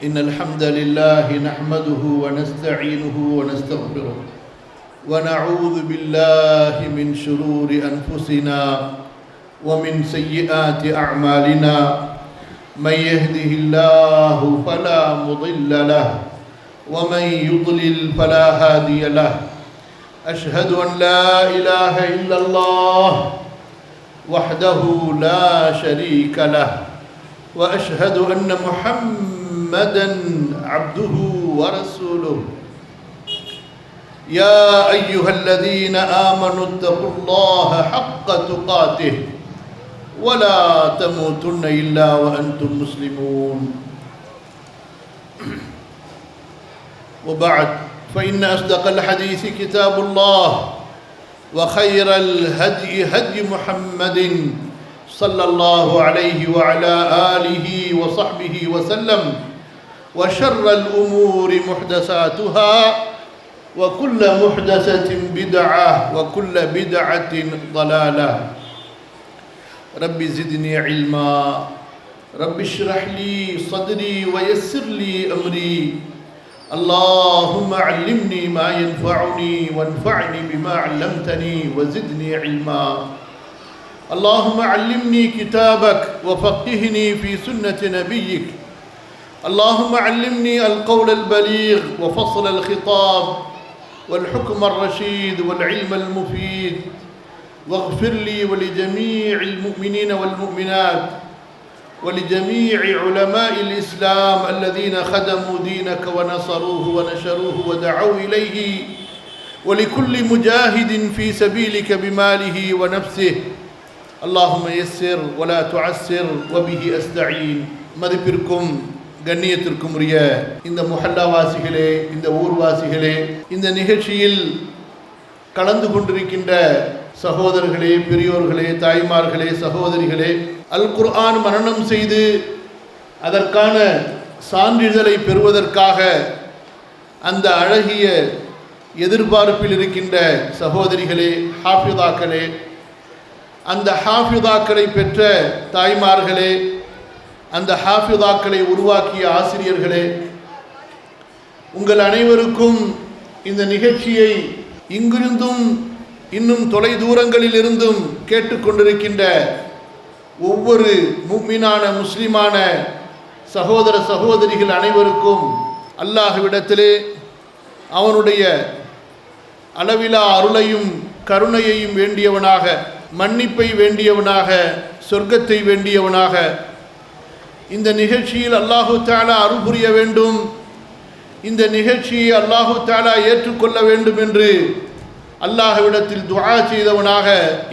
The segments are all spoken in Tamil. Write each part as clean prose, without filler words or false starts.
إن الحمد لله نحمده ونستعينه ونستغفره ونعوذ بالله من شرور أنفسنا ومن سيئات أعمالنا من يهده الله فلا مضل له ومن يضلل فلا هادي له أشهد أن لا إله إلا الله وحده لا شريك له وأشهد أن محمدًا عبده ورسوله يا أيها الذين آمنوا اتقوا الله حق تقاته ولا تموتن إلا وأنتم مسلمون وبعد فإن أصدق الحديث كتاب الله وخير الهدي هدي محمد صلى الله عليه وعلى آله وصحبه وسلم وشر الأمور محدثاتها وكل محدثة بدعة وكل بدعة ضلالة رب زدني علما رب اشرح لي صدري ويسر لي أمري اللهم علمني ما ينفعني وانفعني بما علمتني وزدني علما اللهم علمني كتابك وفقهني في سنة نبيك اللهم علمني القول البليغ وفصل الخطاب والحكم الرشيد والعلم المفيد واغفر لي ولجميع المؤمنين والمؤمنات ولجميع علماء الإسلام الذين خدموا دينك ونصروه ونشروه ودعوا إليه ولكل مجاهد في سبيلك بماله ونفسه اللهم يسر ولا تعسر وبه أستعين மதிப்பிற்கும் கண்ணியத்திற்கும் உரிய இந்த முஹல்லாவாசிகளே, இந்த ஊர்வாசிகளே, இந்த நிகழ்ச்சியில் கலந்து கொண்டிருக்கின்ற சகோதரர்களே, பெரியோர்களே, தாய்மார்களே, சகோதரிகளே, அல் குர்ஆன் மனனம் செய்து அதற்கான சான்றிதழை பெறுவதற்காக அந்த அழகிய எதிர்பார்ப்பில் இருக்கின்ற சகோதரிகளே, ஹாஃபிதாக்களே, அந்த ஹாஃபிதாக்களை பெற்ற தாய்மார்களே, அந்த ஹாஃபிதாக்களை உருவாக்கிய ஆசிரியர்களே, உங்கள் அனைவருக்கும் இந்த நிகழ்ச்சியை இங்கிருந்தும் இன்னும் தொலை தூரங்களில் இருந்தும் கேட்டுக்கொண்டிருக்கின்ற ஒவ்வொரு முஃமினான முஸ்லிமான சகோதர சகோதரிகள் அனைவருக்கும் அல்லாஹ்விடத்திலே அவனுடைய அளவிலா அருளையும் கருணையையும் வேண்டியவனாக, மன்னிப்பை வேண்டியவனாக, சொர்க்கத்தை வேண்டியவனாக இந்த நிகழ்ச்சியில் அல்லாஹு தஆலா அருள் புரிய வேண்டும், இந்த நிகழ்ச்சியை அல்லாஹு தஆலா ஏற்றுக்கொள்ள வேண்டும் என்று அல்லாஹ்விடத்தில் துஆ செய்தவனாக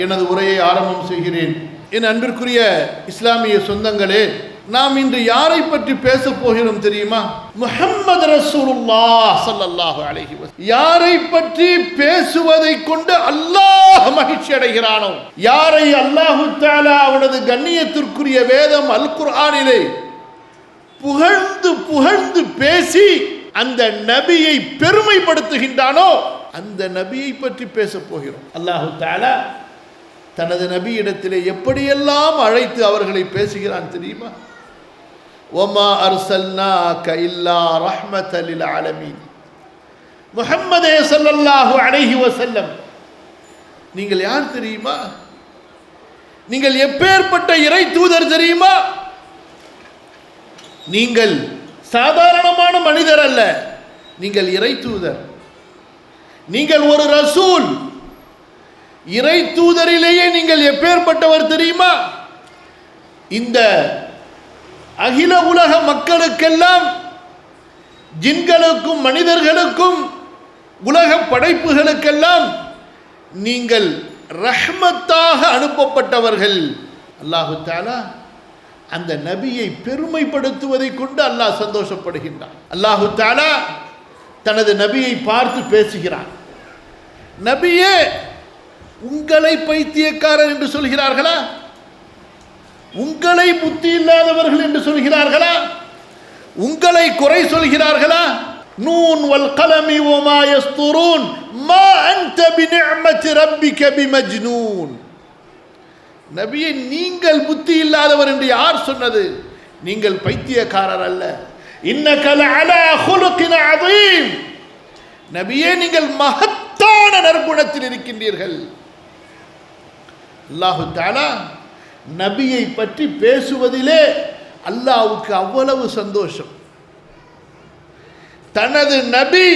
எனது உரையை ஆரம்பம் செய்கிறேன். என் அன்பிற்குரிய இஸ்லாமிய சொந்தங்களே, நாம் இன்று யாரை பற்றி பேச போகிறோம் தெரியுமா? முஹம்மது ரசூலுல்லாஹ் ஸல்லல்லாஹு அலைஹி வஸல்லம். யாரை பற்றி பேசுவதை கொண்டு அல்லாஹ் மகிழ்ச்சி அடைகிறானோ, யாரை அல்லாஹு தஆலா அவனது கண்ணியத்திற்குரிய வேதம் அல் குர்ஆனிலே புகழ்ந்து புகழ்ந்து பேசி அந்த நபியை பெருமைப்படுத்துகின்றானோ, அந்த நபியை பற்றி பேச போகிறோம். அல்லாஹு தஆலா தனது நபியிடத்திலே எப்படியெல்லாம் அழைத்து அவர்களை பேசுகிறான் தெரியுமா? வமா அர்சல்னாக இல்லா ரஹ்மத்தல் லில் ஆலமீன். முஹம்மதே ஸல்லல்லாஹு அலைஹி வஸல்லம், நீங்கள் யார் தெரியுமா? நீங்கள் எப்பேற்பட்ட இறை தூதர் தெரியுமா? நீங்கள் சாதாரணமான மனிதர் அல்ல, நீங்கள் இறை தூதர். நீங்கள் ஒரு ரசூல். இறை தூதரிலேயே நீங்கள் எப்பேற்பட்டவர் தெரியுமா? இந்த அகில உலக மக்களுக்கெல்லாம், ஜின்களுக்கும் மனிதர்களுக்கும் உலக படைப்புகளுக்கெல்லாம் நீங்கள் ரஹ்மத்தாக அனுப்பப்பட்டவர்கள். அல்லாஹு தஆலா அந்த நபியை பெருமைப்படுத்துவதை கொண்டு அல்லாஹ் சந்தோஷப்படுகின்றான். அல்லாஹு தஆலா தனது நபியை பார்த்து பேசுகிறான். நபியே, உங்களை பைத்தியக்காரர் என்று சொல்கிறார்களா? உங்களை புத்தி இல்லாதவர்கள் என்று சொல்கிறார்களா? உங்களை குறை சொல்கிறார்களா? நூன் வல் கலமி வமா யஸ்துரூன் மா அன்த பிநிஅமத்தி ரப்பிக பிமஜ்னூன். நபியே, நீங்கள் புத்தி இல்லாதவர் என்று யார் சொன்னது? நீங்கள் பைத்தியக்காரர் அல்ல. இன்னக லஅலா குலுகின் அதீம், நபியே நீங்கள் மகத்தான நற்குணத்தில் இருக்கின்றீர்கள். அல்லாஹு தஆலா நபியை பற்றி பேசுவதிலே அல்லாஹ்வுக்கு அவ்வளவு சந்தோஷம். தனது நபி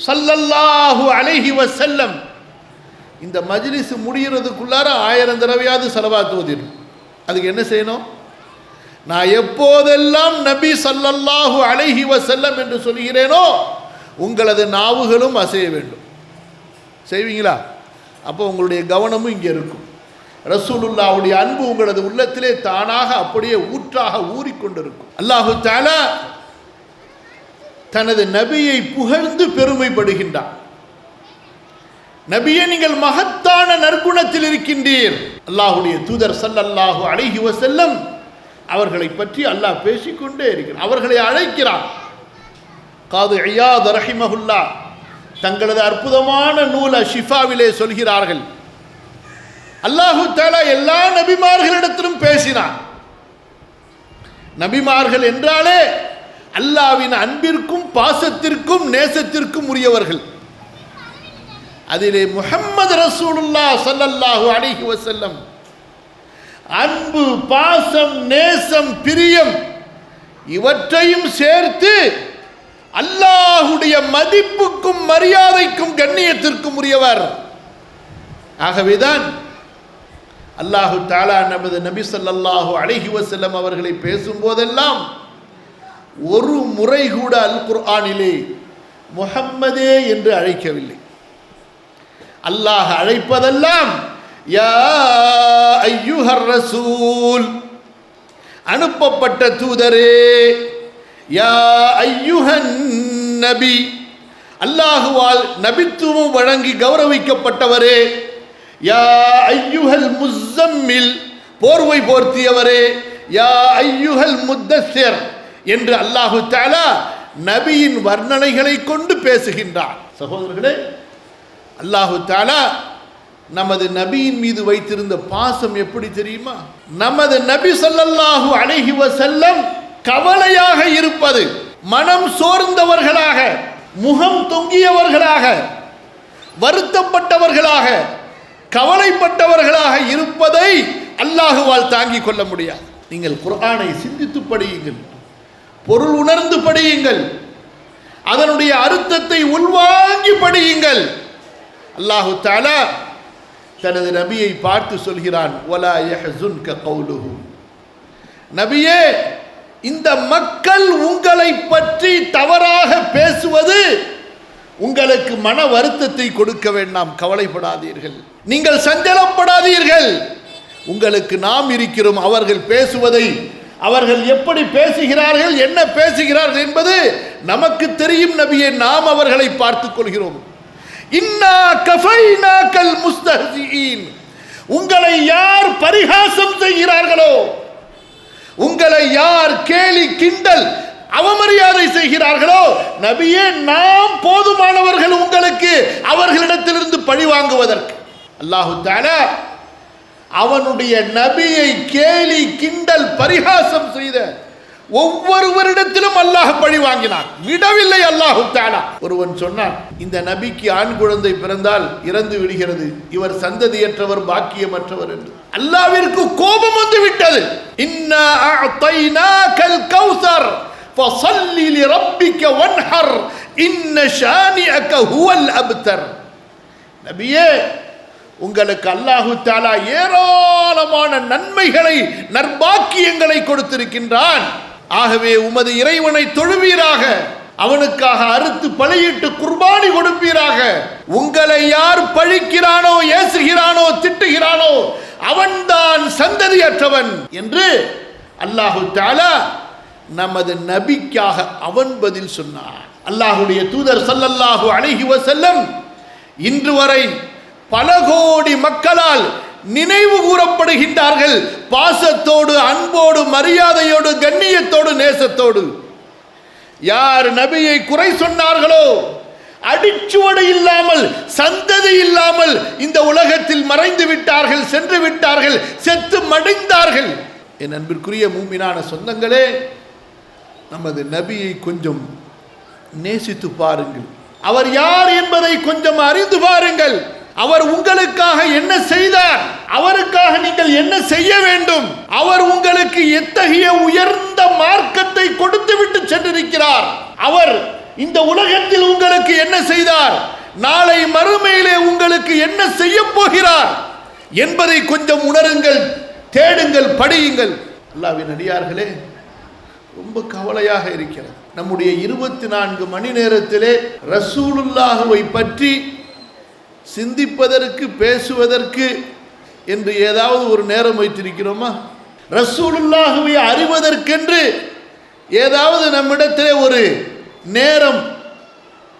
ஸல்லல்லாஹு அலைஹி வஸல்லம் இந்த மஜ்லிஸ் முடிகிறதுக்குள்ளார 1000 தடவையாவது ஸலவாத் ஓதிடும். அதுக்கு என்ன செய்யணும்? நான் எப்போதெல்லாம் நபி ஸல்லல்லாஹு அலைஹி வஸல்லம் என்று சொல்கிறேனோ உங்களது நாவுகளும் அசைய வேண்டும். செய்வீங்களா? அப்போ உங்களுடைய கவனமும் இங்கே இருக்கும். ரசூலுல்லாஹ்வுடைய அன்பு உங்களது உள்ளத்திலே தானாக அப்படியே ஊற்றாக ஊறிக்கொண்டிருக்கும். அல்லாஹு தஆலா தனது நபியை புகழ்ந்து பெருமைப்படுகின்றார். நபியே நீங்கள் மகத்தான நற்குணத்தில் இருக்கின்றீர். அல்லாஹ்வுடைய தூதர் ஸல்லல்லாஹு அலைஹி வஸல்லம் அவர்களை பற்றி அல்லாஹ் பேசிக்கொண்டே இருக்கிறார். அவர்களை அழைக்கிறார். காது இயாத் ரஹிமஹுல்லா தங்களது அற்புதமான நூல் ஷிஃபாவிலே சொல்கிறார்கள், அல்லாஹு தஆலா எல்லா நபிமார்களிடத்திலும் பேசினார். நபிமார்கள் என்றாலே அல்லாஹ்வின் அன்பிற்கும் பாசத்திற்கும் நேசத்திற்கும் உரியவர்கள். அதிலே முஹம்மது ரசூலுல்லாஹ் ஸல்லல்லாஹு அலைஹி வஸல்லம் அன்பு, பாசம், நேசம், பிரியம் இவற்றையும் சேர்த்து அல்லாஹ்வுடைய மதிப்புக்கும் மரியாதைக்கும் கண்ணியத்திற்கும் உரியவர். ஆகவேதான் அல்லாஹு தஆலா நமது நபி ஸல்லல்லாஹு அலைஹி வஸல்லம் அவர்களை பேசும்போதெல்லாம் ஒரு முறை கூட அல் குர்ஆனிலே முஹம்மதே என்று அழைக்கவில்லை. அல்லாஹ் அழைப்பதெல்லாம் யா அய்யுஹர் ரசூல், அனுப்பப்பட்ட தூதரே, யா அய்யுஹன் நபி, அல்லாஹுவால் நபித்துவம் வழங்கி கௌரவிக்கப்பட்டவரே, யா அய்யுஹல் முஸம்மில், போர்வை போர்த்தியவரே, யா அய்யுஹல் முத்தஸ்ஸிர் என்று அல்லாஹு தஆலா நபியின் வர்ணனைகளை கொண்டு பேசுகின்றார். சகோதரர்களே, அல்லாஹு தஆலா நமது நபியின் மீது வைத்திருந்த பாசம் எப்படி தெரியுமா? நமது நபி ஸல்லல்லாஹு அலைஹி வஸல்லம் கவலையாக இருப்பது, மனம் சோர்ந்தவர்களாக, முகம் தொங்கியவர்களாக, வருத்தப்பட்டவர்களாக, கவலைப்பட்டவர்களாக இருப்பதை அல்லாஹுவால் தாங்கிக் கொள்ள முடியாது. நீங்கள் குர்ஆனை சிந்தித்து படியுங்கள், பொருள் உணர்ந்து படியுங்கள், அதனுடைய அர்த்தத்தை உள்வாங்கி படியுங்கள். அல்லாஹு தஆலா தனது நபியை பார்த்து சொல்கிறான், வலா யஹ்ஸுன்க கௌலுஹு, நபியே இந்த மக்கள் உங்களை பற்றி தவறாக பேசுவது உங்களுக்கு மன வருத்தத்தை கொடுக்க வேண்டாம், கவலைப்படாதீர்கள், நீங்கள் சஞ்சலப்படாதீர்கள், உங்களுக்கு நாம் இருக்கிறோம். அவர்கள் பேசுவதை, அவர்கள் எப்படி பேசுகிறார்கள், என்ன பேசுகிறார்கள் என்பது நமக்கு தெரியும் நபியே, நாம் அவர்களை பார்த்துக் கொள்கிறோம். இன்னா கஃபைனாக்கல் முஸ்தஹ்சிஈன், உங்களை யார் பரிகாசம் செய்கிறார்களோ, உங்களை யார் கேலி கிண்டல் அவமரியாதை செய்கிறார்களோ, நபியே நாம் போதுமானவர்கள் உங்களுக்கு அவர்களிடத்திலிருந்து பழி வாங்குவதற்கு. அல்லாஹு தஆலா அவனுடைய நபியை கேலி கிண்டல் பரிகாசம் செய்த ஒவ்வொருவரிடத்திலும் அல்லாஹ் பழி வாங்கினான், விடவில்லை அல்லாஹு தஆலா. ஒருவன் சொன்னான், இந்த நபிக்கு ஆண் குழந்தை பிறந்தால் இறந்து விடுகிறது, இவர் சந்ததியற்றவர், பாக்கியமற்றவர் என்று. அல்லாஹ்விற்கு கோபம் வந்து விட்டது. இன்னா அஅதைனாகல் கௌஸர் ஃபஸல்லி லிரப்பிக வன்ஹர் இன்ன ஷானிஅக ஹுவல் அப்தர். நபியே உங்களுக்கு அல்லாஹு தஆலா ஏராளமான நன்மைகளை, நற்பாக்கியங்களை கொடுத்திருக்கின்றான். ஆகவே உமது இறைவனை தொழுவீராக, அவனுக்காக அறுத்து பலியிட்டு குர்பானி கொடுப்பீராக. உங்களை யார் பழிக்கிறானோ, ஏசுகிறானோ, திட்டுகிறானோ அவன்தான் சந்ததியற்றவன் என்று அல்லாஹு தஆலா நமது நபிக்காக அவன் பதில் சொன்னார். அல்லாஹ்வுடைய தூதர் ஸல்லல்லாஹு அலைஹி வஸல்லம் இன்று வரை பல கோடி மக்களால் நினைவு கூறப்படுகின்றார்கள், பாசத்தோடு, அன்போடு, மரியாதையோடு, கண்ணியத்தோடு, நேசத்தோடு. யார் நபியை குறை சொன்னார்களோ, அடிச்சுவடு இல்லாமல், சந்ததி இல்லாமல் இந்த உலகத்தில் மறைந்து விட்டார்கள், சென்று விட்டார்கள், செத்து மடிந்தார்கள். என் அன்பிற்குரிய மூமினான சொந்தங்களே, நமது நபியை கொஞ்சம் நேசித்து பாருங்கள். அவர் யார் என்பதை கொஞ்சம் அறிந்து பாருங்கள். அவர் உங்களுக்காக என்ன செய்தார், அவருக்காக நீங்கள் என்ன செய்ய வேண்டும், அவர் உங்களுக்கு எத்தகைய உயர்ந்த மார்க்கத்தை கொடுத்து விட்டு சென்றிருக்கிறார், அவர் இந்த உலகத்தில் உங்களுக்கு என்ன செய்தார், நாளை மறுமையிலே உங்களுக்கு என்ன செய்ய போகிறார் என்பதை கொஞ்சம் உணருங்கள், தேடுங்கள், படியுங்கள். அல்லாஹ்வின் அடியார்களே, ரொம்ப கவலையாக இருக்கிறது. நம்முடைய 24 மணி நேரத்திலே ரசூலுல்லாஹுவை பற்றி சிந்திப்பதற்கு, பேசுவதற்கு என்று ஏதாவது ஒரு நேரம் வைத்திருக்கிறோமா? ரசூலுல்லாஹுவை அறிவதற்கென்று ஏதாவது நம்மிடத்திலே ஒரு நேரம்,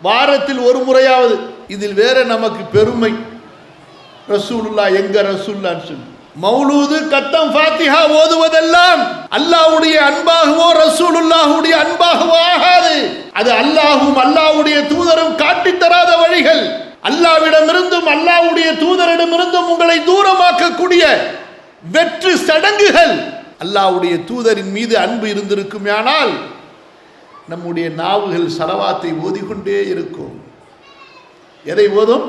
வாரத்தில் ஒரு முறையாவது. இதில் வேற நமக்கு பெருமை, ரசூலுல்லாஹ் எங்க ரசூலுல்லாஹ்னு சொல்லி. மௌலூது, கத்தம், ஃபாத்திஹா ஓதுவதெல்லாம் அல்லாஹ்வுடைய அன்பாகவோ ரசூலுல்லாஹ்வுடைய அன்பாகவோ ஆகாது. அது அல்லாஹ்வும் அல்லாஹ்வுடைய தூதரும் காட்டித் தராத வழிகள். அல்லாஹ்விடமிருந்தும் அல்லாஹ்வுடைய தூதரிடமிருந்தும் உங்களை தூரமாக்கக்கூடிய வெற்று சடங்குகள். அல்லாஹ்வுடைய தூதரின் மீது அன்பு இருந்திருக்குமானால் நம்முடைய நாவுகள் ஸலவாத்தை ஓதிக்கொண்டே இருக்கும். எதை ஓதும்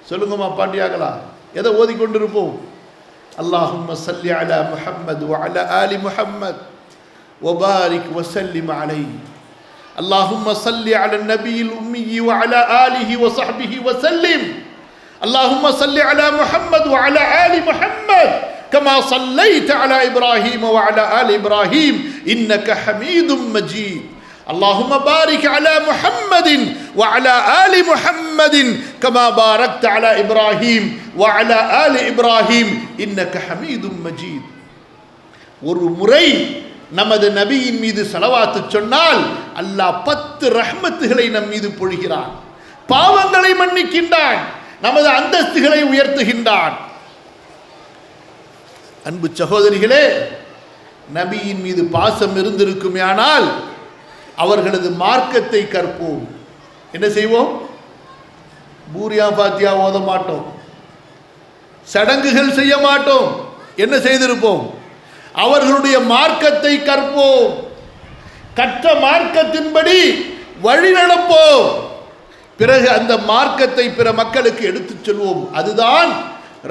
சொல்லுங்கம்மா பாண்டியாங்களா? எதை ஓதிக்கொண்டிருப்போம்? அல்லாஹும்ம ஸல்லி அலா முஹம்மத் வ அலா ஆலி முஹம்மத் வ பாரிக் வ ஸல்லிம் அலைஹி. اللهم صل على النبي الأمي وعلى آله وصحبه وسلم. اللهم صل على محمد وعلى آل محمد كما صليت على إبراهيم وعلى آل إبراهيم إنك حميد مجيد. اللهم بارك على محمد وعلى آل محمد كما باركت على إبراهيم وعلى آل إبراهيم إنك حميد مجيد. ஒரு முறை நமது நபியின் மீது ஸலவாத்து சொன்னால் அல்லாஹ் 10 ரஹ்மத்துகளை நம் மீது பொழிகிறான், பாவங்களை மன்னிக்கின்றான், நமது அந்தஸ்துகளை உயர்த்துகின்றான். அன்பு சகோதரிகளே, நபியின் மீது பாசம் இருந்திருக்குமானால் அவர்களது மார்க்கத்தை கற்போம். என்ன செய்வோம்? பூரியா பாத்தியா ஓத மாட்டோம், சடங்குகள் செய்ய மாட்டோம். என்ன செய்திருப்போம்? அவர்களுடைய மார்க்கத்தை கற்போம், கற்ற மார்க்கத்தின்படி வழி நடப்போம். பிறகு அந்த மார்க்கத்தை பிற மக்களுக்கு எடுத்துச் சொல்வோம். அதுதான்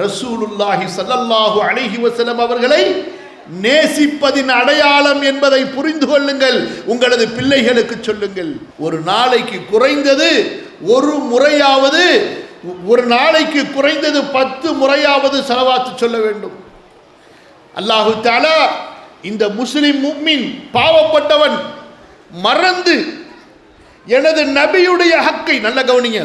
ரசூலுல்லாஹி ஸல்லல்லாஹு அலைஹி வஸல்லம் அவர்களை நேசிப்பதின் அடையாளம் என்பதை புரிந்து கொள்ளுங்கள். உங்களது பிள்ளைகளுக்கு சொல்லுங்கள். ஒரு நாளைக்கு குறைந்தது ஒரு முறையாவது, ஒரு நாளைக்கு குறைந்தது 10 முறையாவது ஸலவாத்து சொல்ல வேண்டும். அல்லாஹு தஆலா இந்த முஸ்லிம் முஃமின் பாவப்பட்டவன் மறந்து எனது நபியுடைய ஹக்கை, நல்ல கவனிங்க,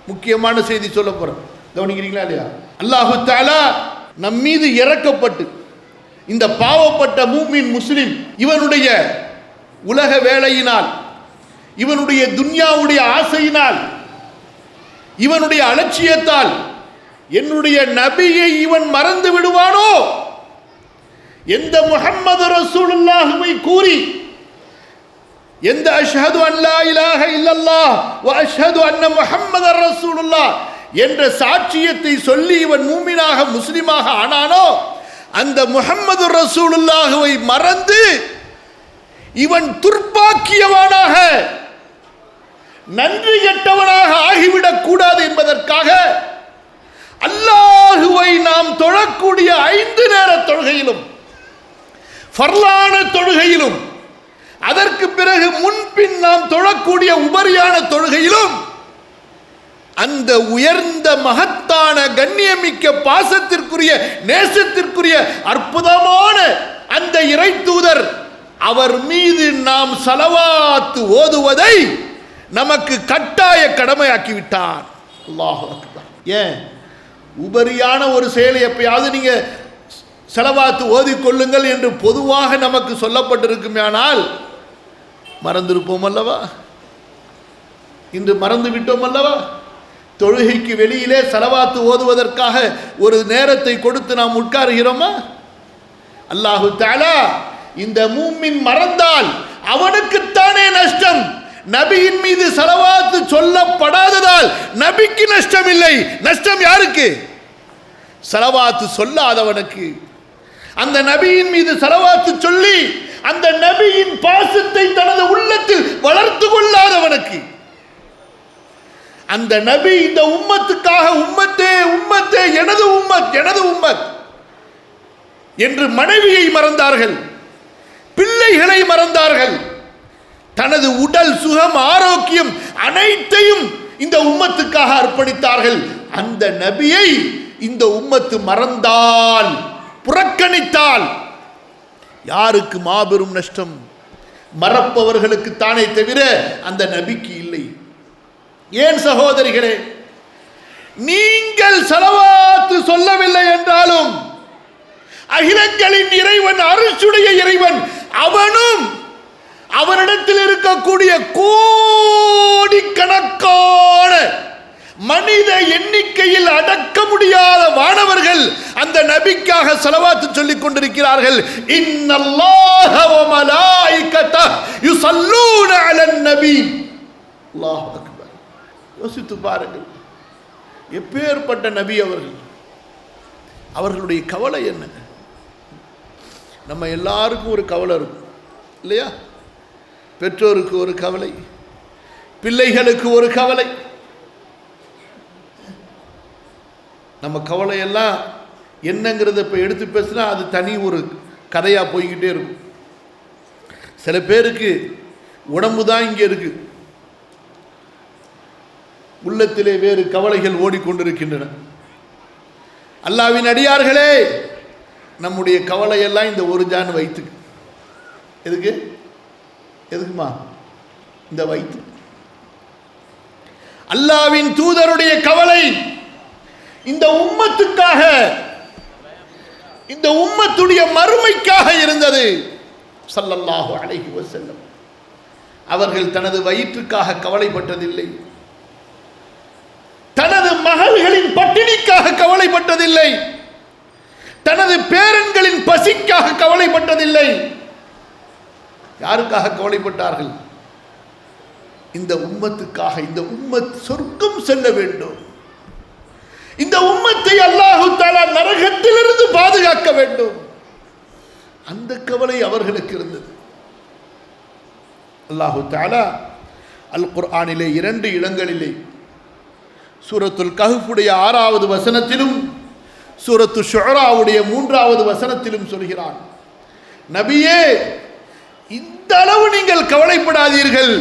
முக்கியமான செய்தி சொல்ல போறேன், கவனிக்கிறீங்களா இல்லையா? அல்லாஹு தஆலா நம் மீது இறக்கப்பட்டு இந்த பாவப்பட்ட முஃமின் முஸ்லிம் இவனுடைய உலக வேலையினால், இவனுடைய துன்யாவுடைய ஆசையினால், இவனுடைய அலட்சியத்தால் என்னுடைய நபியை இவன் மறந்து விடுவானோ, எந்த முஹம்மது ரசூலுல்லாஹுவை கூறி, எந்த அஷ்ஹது அன் லா இலாஹ இல்லல்லாஹ் வ அஷ்ஹது அன்ன முஹம்மதர் ரசூலுல்லாஹ் என்ற சாட்சியத்தை சொல்லி இவன் மூமினாக முஸ்லிமாக ஆனானோ, அந்த முஹம்மது ரசூலுல்லாஹுவை மறந்து இவன் துர்ப்பாக்கியவனாக, நன்றி கெட்டவனாக ஆகிவிடக் கூடாது என்பதற்காக அல்லாஹுவை நாம் தொழக்கூடிய 5 நேர தொழுகையிலும், ஃபர்லான தொழுகையிலும், அதற்கு பிறகு முன்பின் நாம் தொழக்கூடிய உபரியான தொழுகையிலும் அந்த உயர்ந்த மகத்தான கண்ணியமிக்க பாசத்திற்குரிய நேசத்திற்குரிய அற்புதமான அந்த இறை தூதர் அவர் மீது நாம் ஸலவாத்து ஓதுவதை நமக்கு கட்டாய கடமையாக்கிவிட்டார். அல்லாஹு அக்பர். ஏன் உபரியான ஒரு செயலை எப்பயாவது நீங்க ஸலவாத்து ஓதிக்கொள்ளுங்கள் என்று பொதுவாக நமக்கு சொல்லப்பட்டிருக்குமானால் மறந்திருப்போம் அல்லவா? இன்று மறந்து விட்டோம் அல்லவா? தொழுகைக்கு வெளியிலே ஸலவாத்து ஓதுவதற்காக ஒரு நேரத்தை கொடுத்து நாம் உட்காருகிறோமா? அல்லாஹு தஆலா இந்த மூமின் மறந்தால் அவனுக்குத்தானே நஷ்டம். நபியின் மீது ஸலவாத்து சொல்லப்படாததால் நபிக்கு நஷ்டம் இல்லை. நஷ்டம் யாருக்கு? ஸலவாத்து சொல்லாதவனுக்கு. அந்த நபியின் மீது ஸலவாத்து சொல்லி அந்த நபியின் பாசத்தை தனது உள்ளத்தில் வளர்த்து கொள்ளாதவனுக்கு, அந்த நபி இந்த உம்மத்துக்காக உம்மத்தே உம்மத்தே எனது உம்மத் எனது உம்மத் என்று மனைவியை மறந்தார்கள், பிள்ளைகளை மறந்தார்கள், தனது உடல் சுகம் ஆரோக்கியம் அனைத்தையும் இந்த உம்மத்துக்காக அர்ப்பணித்தார்கள். அந்த நபியை இந்த உம்மத்து மறந்தால், புறக்கணித்தால் யாருக்கு மாபெரும் நஷ்டம்? மறப்பவர்களுக்கு தானே தவிர அந்த நபிக்கு இல்லை. ஏன் சகோதரிகளே, நீங்கள் ஸலவாத்து சொல்லவில்லை என்றாலும் அகிலங்களின் இறைவன், அருளுடைய இறைவன், அவனும் அவனிடத்தில் இருக்கக்கூடிய கோடிக்கணக்கான மனித எண்ணிக்கையில் அடக்க முடியாத வானவர்கள் அந்த நபிக்காக ஸலவாத்து சொல்லிக் கொண்டிருக்கிறார்கள். இன்னல்லாஹ வ மலாயிகத்தஹு யுஸல்லூன அலன் நபி. அல்லாஹ் அக்பர். யோசித்து பாருங்கள், எப்பேற்பட்ட நபி அவர்கள், அவர்களுடைய கவலை என்ன? நம்ம எல்லாருக்கும் ஒரு கவலை இருக்கும் இல்லையா? பெற்றோருக்கு ஒரு கவலை, பிள்ளைகளுக்கு ஒரு கவலை. நம்ம கவலையெல்லாம் என்னங்கிறத இப்போ எடுத்து பேசுனா அது தனி ஒரு கதையாக போய்கிட்டே இருக்கும். சில பேருக்கு உடம்பு தான் இங்கே இருக்கு, உள்ளத்திலே வேறு கவலைகள் ஓடிக்கொண்டிருக்கின்றன. அல்லாஹ்வின் அடியார்களே, நம்முடைய கவலையெல்லாம் இந்த ஒரு ஜான் வயிற்றுக்கு. எதுக்கு? எதுக்குமா? இந்த வயிற்று. அல்லாஹ்வின் தூதருடைய கவலை இந்த உம்மத்துக்காக, இந்த உம்மத்துடைய மறுமைக்காக இருந்தது. ஸல்லல்லாஹு அலைஹி வஸல்லம் அவர்கள் தனது வயிற்றுக்காக கவலைப்பட்டதில்லை, தனது மகள்களின் பட்டினிக்காக கவலைப்பட்டதில்லை, தனது பேரன்களின் பசிக்காக கவலைப்பட்டதில்லை. யாருக்காக கவலைப்பட்டார்கள்? இந்த உம்மத்துக்காக. இந்த உம்மத் சொர்க்கம் செல்ல வேண்டும், இந்த உம்மத்தை அல்லாஹு தஆலா நரகத்திலிருந்து பாதுகாக்க வேண்டும், அந்த கவலை அவர்களுக்கு இருந்தது. அல்லாஹு தஆலா அல் குர்ஆனிலே 2 இடங்களிலே, சூரத்துல் கஹ்ஃபுடைய 6வது வசனத்திலும் சூரத்து ஷுஅராவுடைய 3வது வசனத்திலும் சொல்கிறான், நபியே, இந்த அளவு நீங்கள் கவலைப்படாதீர்கள்,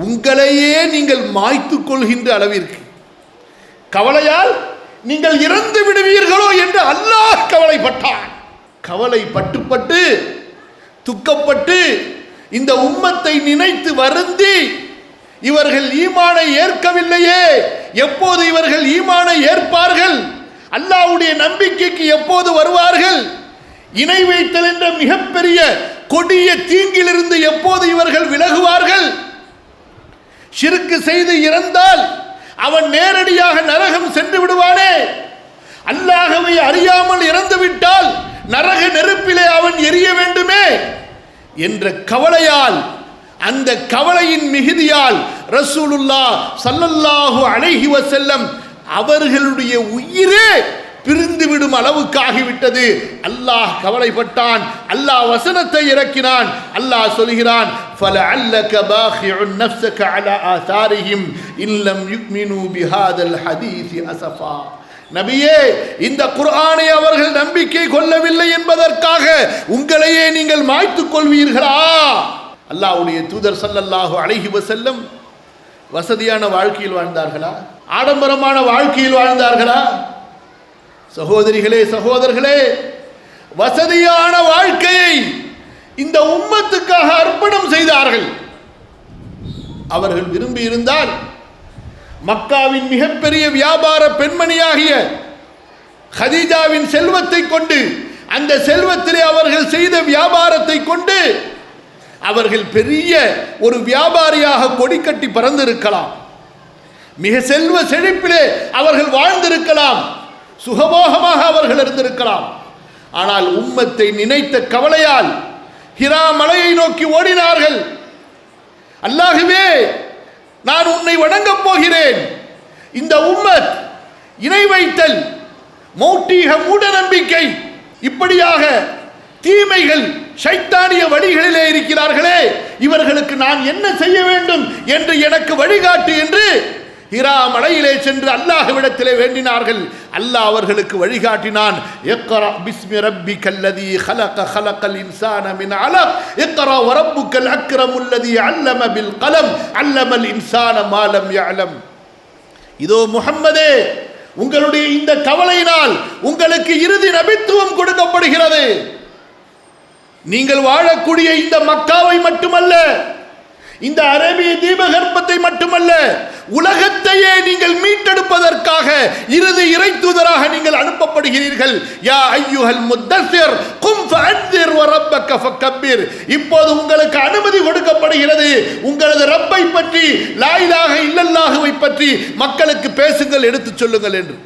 உங்களையே நீங்கள் மாய்த்துக் கொள்கின்ற அளவிற்கு கவலையால் நீங்கள் இறந்து விடுவீர்களோ என்று அல்லாஹ் கவலைப்பட்டான். கவலைப்பட்டு பட்டு துக்கப்பட்டு இந்த உம்மத்தை நினைத்து வருந்தி, இவர்கள் ஈமானை ஏற்கவில்லையே, எப்போது இவர்கள் ஈமானை ஏற்பார்கள், அல்லாஹ்வுடைய நம்பிக்கைக்கு எப்போது வருவார்கள், இணை வைத்தல் என்ற மிகப்பெரிய கொடிய தீங்கிலிருந்து எப்போது இவர்கள் விலகுவார்கள், ஷிர்க் செய்து இறந்தால் அவன் நேரடியாக நரகம் சென்று விடுவானே, அல்லாஹ்வை அறியாமல் இறந்து விட்டால் நரக நெருப்பிலே அவன் எரிய வேண்டுமே என்ற கவலையால், அந்த கவலையின் மிகுதியால் ரசூலுல்லாஹ் ஸல்லல்லாஹு அலைஹி வஸல்லம் அவர்களுடைய உயிரே பிரிந்துவிடும் அளவுக்கு ஆகிவிட்டது. அல்லாஹ் கவலைப்பட்டான், அல்லாஹ் வசனத்தை இறக்கினான். அல்லாஹ் சொல்கிறான், فَلَعَلَّكَ بَاخِعٌ نَفْسَكَ عَلَى آثَارِهِمْ إِنْ لَمْ يُؤْمِنُوا بِهَذَا الْحَدِيثِ أَسَفًا. நபியே, இந்த குர்ஆனை அவர்கள் நம்பிக்கை கொள்ளவில்லை என்பதற்காக உங்களையே நீங்கள் மாய்த்துக் கொள்வீர்களா? அல்லாஹ்வுடைய தூதர் ஸல்லல்லாஹு அலைஹி வஸல்லம் வசதியான வாழ்க்கையில் வாழ்ந்தார்களா? ஆடம்பரமான வாழ்க்கையில் வாழ்ந்தார்களா? சகோதரிகளே, சகோதரர்களே, வசதியான வாழ்க்கையை இந்த உம்மத்துக்காக அர்ப்பணம் செய்தார்கள். அவர்கள் விரும்பி இருந்தால் மக்காவின் மிகப்பெரிய வியாபார பெண்மணியாகிய ஹதீஜாவின் செல்வத்தை கொண்டு, அந்த செல்வத்திலே அவர்கள் செய்த வியாபாரத்தை கொண்டு அவர்கள் பெரிய ஒரு வியாபாரியாக கொடி கட்டி பறந்திருக்கலாம், மிக செல்வ செழிப்பிலே அவர்கள் வாழ்ந்திருக்கலாம், சுகபோகமாக அவர்கள் இருந்திருக்கலாம். ஆனால் உம்மத்தை நினைத்த கவலையால் ஹிரா மலையை நோக்கி ஓடினார்கள். அல்லாஹ்வே, நான் உன்னை வணங்கப் போகிறேன். இந்த உம்மத் இணை வைத்தல், மௌட்டீக மூட நம்பிக்கை, இப்படியாக தீமைகள் ஷைத்தானிய வழிகளிலே இருக்கிறார்களே, இவர்களுக்கு நான் என்ன செய்ய வேண்டும் என்று எனக்கு வழிகாட்டு என்று ஹிரா மலையிலே சென்று அல்லாஹ்விடத்திலே வேண்டினார்கள். அல்லாஹ் அவர்களுக்கு வழிகாட்டினான். இக்ரா பிஸ்மி ரப்பிக்கல்லதீ خلق خلق الانسان من علق اقرا وربك الاكرم الذي علم بالقلم علم الانسان ما لم يعلم. இதோ முஹம்மதே, உங்களுடைய இந்த கவலையினால் உங்களுக்கு இறுதி நபித்துவம் கொடுக்கப்படுகிறது. நீங்கள் வாழக்கூடிய இந்த மக்காவை மட்டுமல்ல, இந்த அரேபிய தீபகற்பத்தை மட்டுமல்ல, உலகத்தையே நீங்கள் மீட்டெடுப்பதற்காக இறுதி இறை தூதராக நீங்கள் அனுப்பப்படுகிறீர்கள். யா அய்யுஹல் முத்தஸிர் கும் ஃபஅன்திர் வ ரப்பக ஃபகப்பிர். இப்போது உங்களுக்கு அனுமதி கொடுக்கப்படுகிறது, உங்களது ரப்பை பற்றி, லா இலாஹ இல்லல்லாஹுவை பற்றி மக்களுக்கு பேசுங்கள், எடுத்துச் சொல்லுங்கள் என்று.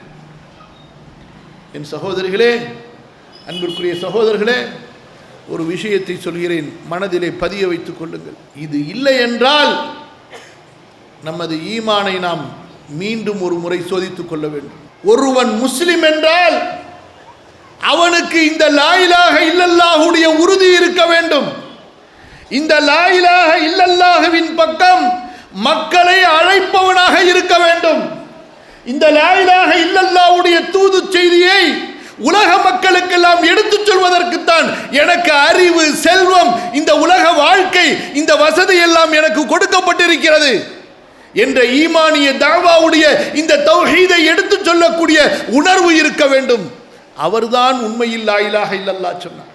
என் சகோதரிகளே, அன்பிற்குரிய சகோதரர்களே, ஒரு விஷயத்தை சொல்கிறேன், மனதிலே பதிய வைத்துக் கொள்ளுங்கள். இது இல்லை என்றால் நமது ஈமானை நாம் மீண்டும் ஒரு முறை சோதித்துக் கொள்ள வேண்டும். ஒருவன் முஸ்லிம் என்றால் அவனுக்கு இந்த லா இலாஹ இல்லல்லாஹுடைய உறுதி இருக்க வேண்டும். இந்த லா இலாஹ இல்லல்லாஹுவின் பக்கம் மக்களை அழைப்பவனாக இருக்க வேண்டும். இந்த லா இலாஹ இல்லல்லாஹுடைய தூது செய்தியை உலக மக்களுக்கெல்லாம் எடுத்துச் சொல்வதற்குத்தான் எனக்கு அறிவு, செல்வம், இந்த உலக வாழ்க்கை, இந்த வசதி எல்லாம் எனக்கு கொடுக்கப்பட்டிருக்கிறது என்ற ஈமானிய தாவாவுடைய இந்த தௌஹீதை எடுத்துச் சொல்லக்கூடிய உணர்வு இருக்க வேண்டும். அவர்தான் உண்மையில் லா இலாஹ இல்லல்லாஹ் சொன்னார்.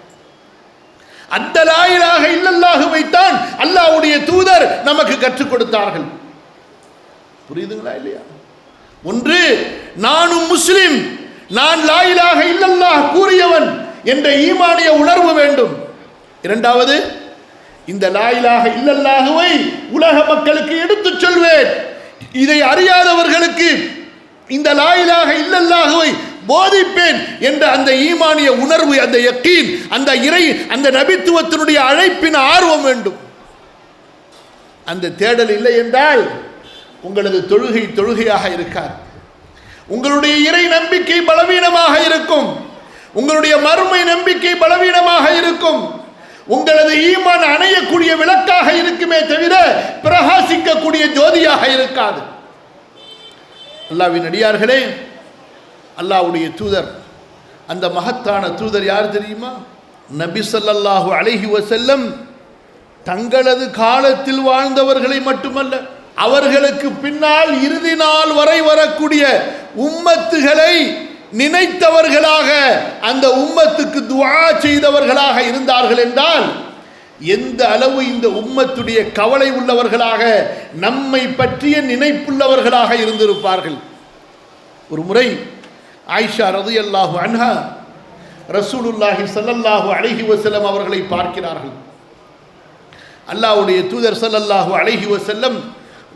அந்த லா இலாஹ இல்லல்லாஹுவை தான் அல்லாஹ்வுடைய தூதர் நமக்கு கற்றுக் கொடுத்தார்கள். புரியுதுங்களா இல்லையா? ஒன்று, நானும் முஸ்லிம், நான் லா இலாஹ இல்லல்லாஹ் கூறியவன் என்ற ஈமானிய உணர்வு வேண்டும். இரண்டாவது, இந்த லா இலாஹ இல்லல்லாஹுவை உலக மக்களுக்கு எடுத்துச் சொல்வேன், இதை அறியாதவர்களுக்கு இந்த லா இலாஹ இல்லல்லாஹுவை போதிப்பேன் என்ற அந்த ஈமானிய உணர்வு, அந்த யக்கீன், அந்த இறை, அந்த நபித்துவத்தினுடைய அழைப்பின் ஆர்வம் வேண்டும். அந்த தேடல் இல்லை என்றால் உங்களது தொழுகையாக இருக்காது. உங்களுடைய இறை நம்பிக்கை பலவீனமாக இருக்கும். உங்களுடைய மறுமை நம்பிக்கை பலவீனமாக இருக்கும். உங்களது ஈமான் அணையக்கூடிய விளக்காக இருக்குமே தவிர பிரகாசிக்கக்கூடிய ஜோதியாக இருக்காது. அல்லாஹ்வின் அடியார்களே, அல்லாஹ்வுடைய தூதர், அந்த மகத்தான தூதர் யார் தெரியுமா? நபி ஸல்லல்லாஹு அலைஹி வஸல்லம் தங்களது காலத்தில் வாழ்ந்தவர்களை மட்டுமல்ல, அவர்களுக்கு பின்னால் இறுதி நாள் வரை வரக்கூடிய உம்மத்துகளை நினைத்தவர்களாக, அந்த உம்மத்துக்கு துஆ செய்தவர்களாக இருந்தார்கள் என்றால் எந்த அளவு இந்த உம்மத்துடைய கவலை உள்ளவர்களாக, நம்மை பற்றிய நினைப்புள்ளவர்களாக இருந்திருப்பார்கள். ஒரு முறை ஆயிஷா ரலியல்லாஹு அன்ஹா ரசூலுல்லாஹி ஸல்லல்லாஹு அலைஹி வஸல்லம் அவர்களை பார்க்கிறார்கள். அல்லாஹ்வுடைய தூதர் ஸல்லல்லாஹு அலைஹி வஸல்லம்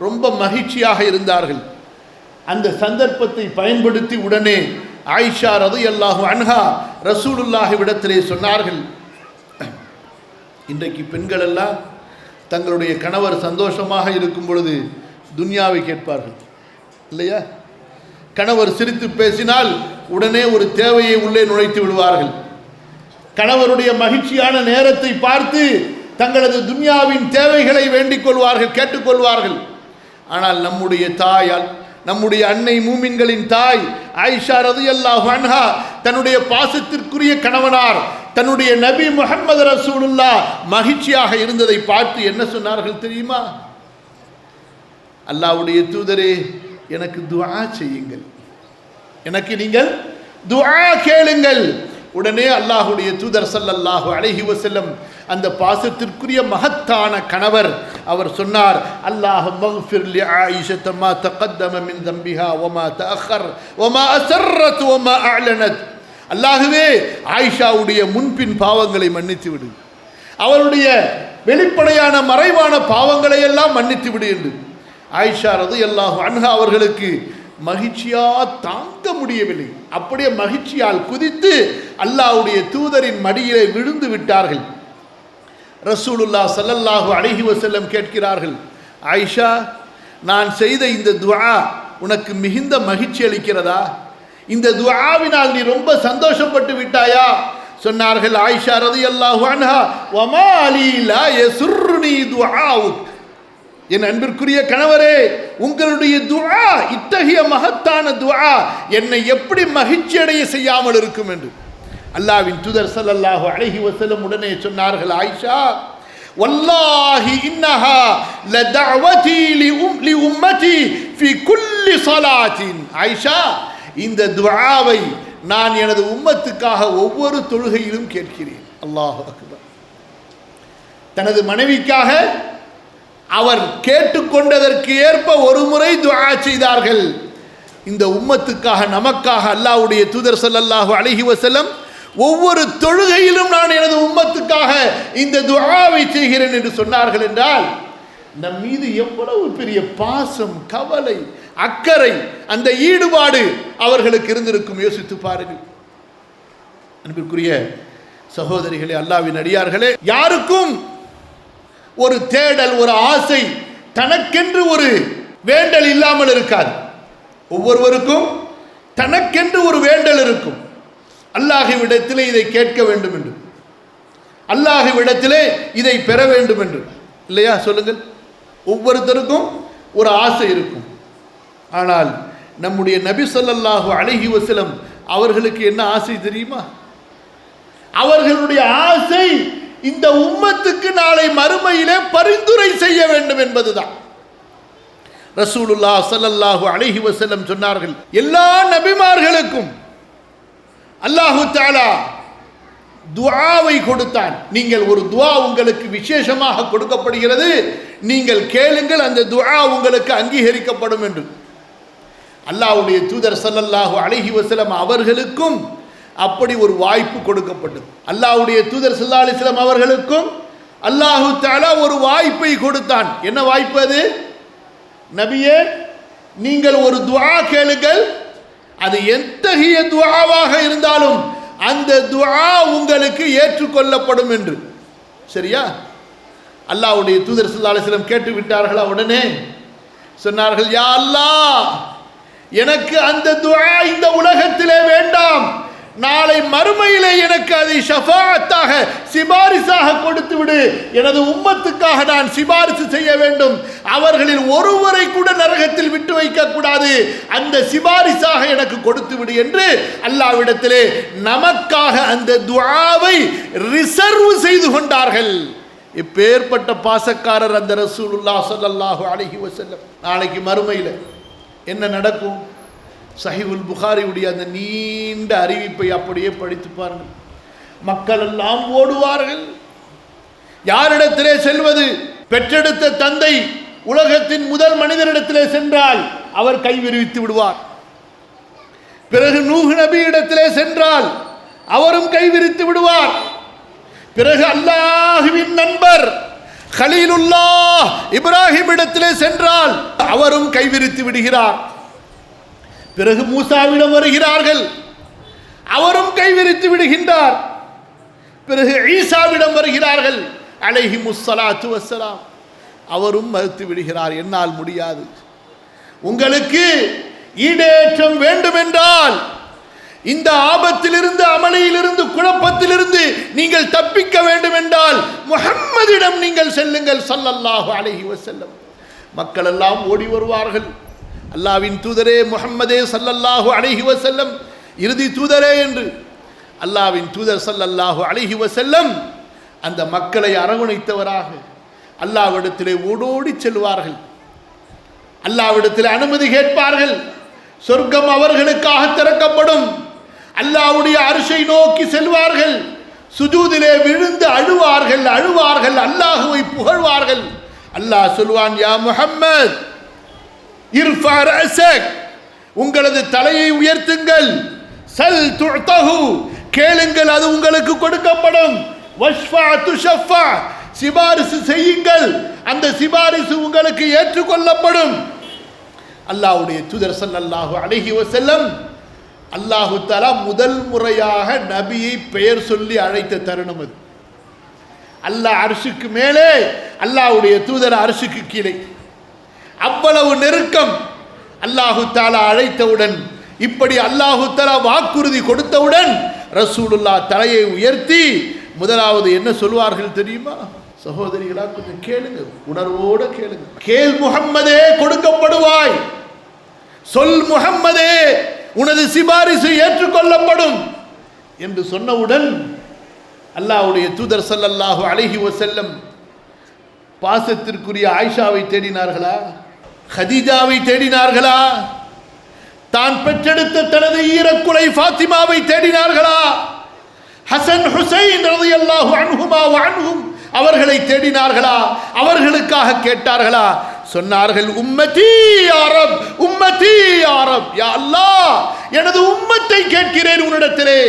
ரொம்ப மகிழ்ச்சியாக இருந்தார்கள். அந்த சந்தர்ப்பத்தை பயன்படுத்தி உடனே ஆயிஷா ரலியல்லாஹு அன்ஹா ரசூலுல்லாஹி விடத்திலே சொன்னார்கள், இன்றைக்கு பெண்கள் எல்லாம் தங்களுடைய கணவர் சந்தோஷமாக இருக்கும் பொழுது துன்யாவை கேட்பார்கள் இல்லையா? கணவர் சிரித்து பேசினால் உடனே ஒரு தேவையை உள்ளே நுழைத்து விடுவார்கள். கணவருடைய மகிழ்ச்சியான நேரத்தை பார்த்து தங்களது துன்யாவின் தேவைகளை வேண்டிக் கொள்வார்கள், கேட்டுக்கொள்வார்கள். ஆனால் நம்முடைய தாயால், நம்முடைய அன்னை மூமின்களின் தாய் ஆயிஷா ரலியல்லாஹு அன்ஹா தன்னுடைய பாசத்திற்குரிய கணவனார், தன்னுடைய நபி முஹம்மது ரசூலுல்லாஹ் மகிழ்ச்சியாக இருந்ததை பார்த்து என்ன சொன்னார்கள் தெரியுமா? அல்லாஹ்வுடைய தூதரே, எனக்கு துஆ செய்யுங்கள், எனக்கு நீங்கள் துஆ கேளுங்கள். உடனே அல்லாஹ்வுடைய தூதர் ஸல்லல்லாஹு அலைஹி வஸல்லம் அந்த பாசத்திற்குரிய மகத்தான கணவர் அவர் சொன்னார், அல்லாஹும்ம ஃபிர் லி ஆயிஷா மா தகத்தம மின் தம்பிஹா வமா தஅக்கர் வமா அஸர்ரத் வமா அஅலனத். அல்லாஹ்வே, ஆயிஷாவுடைய முன்பின் பாவங்களை மன்னித்து விடு, அவளுடைய வெளிப்படையான மறைவான பாவங்களை எல்லாம் மன்னித்து விடு என்று ஆயிஷா ரலியல்லாஹு அன்ஹா அவர்களுக்கு மகிழ்ச்சியா தாங்க முடியவில்லை. அப்படியே மகிழ்ச்சியால் குதித்து அல்லாஹ்வுடைய தூதரின் மடியிலே விழுந்து விட்டார்கள். ரசூலுல்லாஹ் ஸல்லல்லாஹு அலைஹி வஸல்லம் கேட்கிறார்கள், ஆயிஷா, நான் செய்த இந்த துஆ உனக்கு மிகுந்த மகிழ்ச்சி அளிக்கிறதா? இந்த துஆவினால் நீ ரொம்ப சந்தோஷப்பட்டு விட்டாயா? சொன்னார்கள் ஆயிஷா ரலியல்லாஹு அன்ஹா, வமா லீ லா யசுர்னி துஆஉக், என் அன்பிற்குரிய கணவரே, உங்களுடைய துஆ, இத்தகைய மகத்தான துஆ என்னை எப்படி மகிழ்ச்சி அடைய செய்யாமல் இருக்கும் என்று அல்லாஹ்வின் தூதர் ஸல்லல்லாஹு அலைஹி வஸல்லம் உடனே சொன்னார்கள், ஆயிஷா, வல்லாஹி இன்னஹா லதஅவதி லி உம்மதி ஃபி குல்லி ஸலாத்தின். ஆயிஷா, இந்த துஆவை நான் எனது உம்மத்துக்காக ஒவ்வொரு தொழுகையிலும் கேட்கிறேன். அல்லாஹு அக்பர். தனது மனைவிக்காக அவர் கேட்டுக்கொண்டதற்கு ஏற்ப ஒரு முறை துஆ செய்தார்கள். இந்த உம்மத்துக்காக, நமக்காக அல்லாஹ்வுடைய தூதர் ஸல்லல்லாஹு அலைஹி வஸல்லம் ஒவ்வொரு தொழுகையிலும் நான் எனது உம்மத்துக்காக இந்த துஆவை செய்கிறேன் என்று சொன்னார்கள் என்றால் நம் மீது எவ்வளவு பெரிய பாசம், கவலை, அக்கறை, அந்த ஈடுபாடு அவர்களுக்கு இருந்திருக்கும். யோசித்து பாருங்கள். அன்பிற்குரிய சகோதரிகளே, அல்லாஹ்வின் அடியார்களே, யாருக்கும் ஒரு தேடல், ஒரு ஆசை, தனக்கென்று ஒரு வேண்டல் இல்லாமல் இருக்காது. ஒவ்வொருவருக்கும் தனக்கென்று ஒரு வேண்டல் இருக்கும். அல்லாஹ்விடத்திலே இதை கேட்க வேண்டும் என்று, அல்லாஹ்விடத்திலே இதை பெற வேண்டும் என்று, இல்லையா? சொல்லுங்கள். ஒவ்வொருத்தருக்கும் ஒரு ஆசை இருக்கும். ஆனால் நம்முடைய நபி ஸல்லல்லாஹு அலைஹி வஸல்லம் அவர்களுக்கு என்ன ஆசை தெரியுமா? அவர்களுடைய ஆசை இந்த உம்மத்துக்கு நாளை மறுமையிலே பரிந்துரை செய்ய வேண்டும் என்பதுதான். ரசூலுல்லாஹ் ஸல்லல்லாஹு அலைஹி வஸல்லம் சொன்னார்கள், எல்லா நபிமார்களுக்கும் அல்லாஹு தஆலா துஆவை கொடுத்தான். நீங்கள் ஒரு துஆ உங்களுக்கு விசேஷமாக கொடுக்கப்படுகிறது, நீங்கள் கேளுங்கள், அந்த துஆ உங்களுக்கு அங்கீகரிக்கப்படும் என்று. அல்லாஹ்வுடைய தூதர் ஸல்லல்லாஹு அலைஹி வஸல்லம் அவர்களுக்கும் அப்படி ஒரு வாய்ப்பு கொடுக்கப்பட்டது. அல்லாஹ்வுடைய தூதர் ஸல்லல்லாஹு அலைஹி வஸல்லம் அவர்களுக்கும் அல்லாஹு தஆலா ஒரு வாய்ப்பை கொடுத்தான். என்ன வாய்ப்பு அது? நபியே, நீங்கள் ஒரு துஆ கேளுங்கள், அது எத்தகைய துஆவாக இருந்தாலும் அந்த துஆ உங்களுக்கு ஏற்றுக்கொள்ளப்படும் என்று. சரியா? அல்லாஹ்வுடைய தூதர் ஸல்லல்லாஹு அலைஹி வஸல்லம் கேட்டு விட்டார்களா? உடனே சொன்னார்கள், யா அல்லாஹ், எனக்கு அந்த துஆ இந்த உலகத்திலே வேண்டாம், நாளை மறுமையிலே எனக்கு அதை ஷஃபாஅத்தாக, சிபாரிசாக கொடுத்து விடு. எனது உம்மத்துக்காக நான் சிபாரிசு செய்ய வேண்டும், அவர்களில் ஒருவரை கூட நரகத்தில் விட்டு வைக்க கூடாது, அந்த சிபாரிசாக எனக்கு கொடுத்து விடு என்று அல்லாஹ்விடத்திலே நமக்காக அந்த துஆவை ரிசர்வ் செய்து கொண்டார்கள். இப்பேற்பட்ட பாசக்காரர் அந்த ரசூலுல்லாஹ் ஸல்லல்லாஹு அலைஹி வஸல்லம். நாளைக்கு மறுமையில் என்ன நடக்கும்? சஹீஹுல் புகாரியுடைய அந்த நீண்ட அறிவிப்பை அப்படியே படித்து பாருங்கள். மக்கள் எல்லாம் ஓடுவார்கள். யாரிடத்திலே செல்வது? பெற்றெடுத்த தந்தை உலகத்தின் முதல் மனிதனிடத்திலே சென்றால் அவர் கை விரிவித்து விடுவார். பிறகு நூஹ் நபி இடத்திலே சென்றால் அவரும் கை விரித்து விடுவார். பிறகு அல்லாஹ்வின் நண்பர் கலீலுல்லாஹ் இப்ராஹிம் இடத்திலே சென்றால் அவரும் கை விரித்து விடுகிறார். பிறகு மூசாவிடம் வருகிறார்கள், அவரும் கை விரித்து விடுகின்றார். பிறகு ஈசாவிடம் வருகிறார்கள் அலைஹிமுஸ்ஸலாத்து வஸ்ஸலாம், அவரும் மறுத்து விடுகிறார். என்னால் முடியாது. உங்களுக்கு ஈடேற்றம் வேண்டுமென்றால், இந்த ஆபத்திலிருந்து, அமளியிலிருந்து, குழப்பத்திலிருந்து நீங்கள் தப்பிக்க வேண்டும் என்றால் முஹம்மதிடம் நீங்கள் செல்லுங்கள் ஸல்லல்லாஹு அலைஹி வஸல்லம். மக்கள் எல்லாம் ஓடி வருவார்கள். அல்லாஹ்வின் தூதரே முஹம்மதே ஸல்லல்லாஹு அலைஹி வஸல்லம், இறுதி தூதரே என்று அல்லாஹ்வின் தூதர் ஸல்லல்லாஹு அலைஹி வஸல்லம் அந்த மக்களை அரவணைத்தவராக அல்லாஹ்விடத்திலே ஓடோடி செல்வார்கள். அல்லாஹ்விடத்திலே அனுமதி கேட்பார்கள். சொர்க்கம் அவர்களுக்காக திறக்கப்படும். அல்லாஹ்வுடைய அர்ஷை நோக்கி செல்வார்கள். சுஜூதிலே விழுந்து அழுவார்கள், அல்லாஹ்வை புகழ்வார்கள். அல்லாஹ் சொல்வான், யா முஹம்மத் இர்ஃபா ரஅஸக், உங்களது தலையை உயர்த்துங்கள். சல் துஅதஹு, கேளுங்கள், அது உங்களுக்கு கொடுக்கப்படும். வஷ்ஃபா துஷஃபா, சிபாரிசு செய்யுங்கள், அந்த சிபாரிசு உங்களுக்கு ஏற்றுக்கொள்ளப்படும். அல்லாஹ்வுடைய தூதர் ஸல்லல்லாஹு அலைஹி வஸல்லம், அல்லாஹு தஆலா முதல் முறையாக நபியை பெயர் சொல்லி அழைத்த தருணம் அது. அல்லாஹ் அர்ஷுக்கு மேலே, அல்லாஹ்வுடைய தூதர் அர்ஷுக்கு கீழே, அவ்வளவு நெருக்கம். அல்லாஹு தஆலா அழைத்தவுடன், இப்படி அல்லாஹு தஆலா வாக்குறுதி கொடுத்தவுடன் ரசூலுல்லாஹ் தலையை உயர்த்தி முதலாவது என்ன சொல்வார்கள் தெரியுமா? சகோதரிகளா, கொஞ்சம் கேளுங்க, உணர்வோடு கேளுங்க. கேள் முஹம்மதே, கொடுக்கப்படுவாய். சொல் முஹம்மதே, உனது சிபாரிசு ஏற்றுக்கொள்ளப்படும் என்று சொன்னவுடன் அல்லாஹ்வுடைய தூதர் ஸல்லல்லாஹு அலைஹி வஸல்லம் பாசத்திற்குரிய ஆயிஷாவை தேடினார்களா? ஹதீஜாவை தேடினார்களா? தான் பெற்றெடுத்த தனது ஈரக்குலை ஃபாத்திமாவை தேடினார்களா? ஹசன் ஹுசைன் ரலியல்லாஹு அன்ஹுமா வ அன்ஹும் அவர்களை தேடினார்களா? அவர்களுக்காக கேட்டார்களா? சொன்னார்கள், உம்மதி யா ரப், உம்மதி யா ரப். யா அல்லாஹ், எனது உம்மத்தை கேட்கிறேன் உன்னிடத்திலே,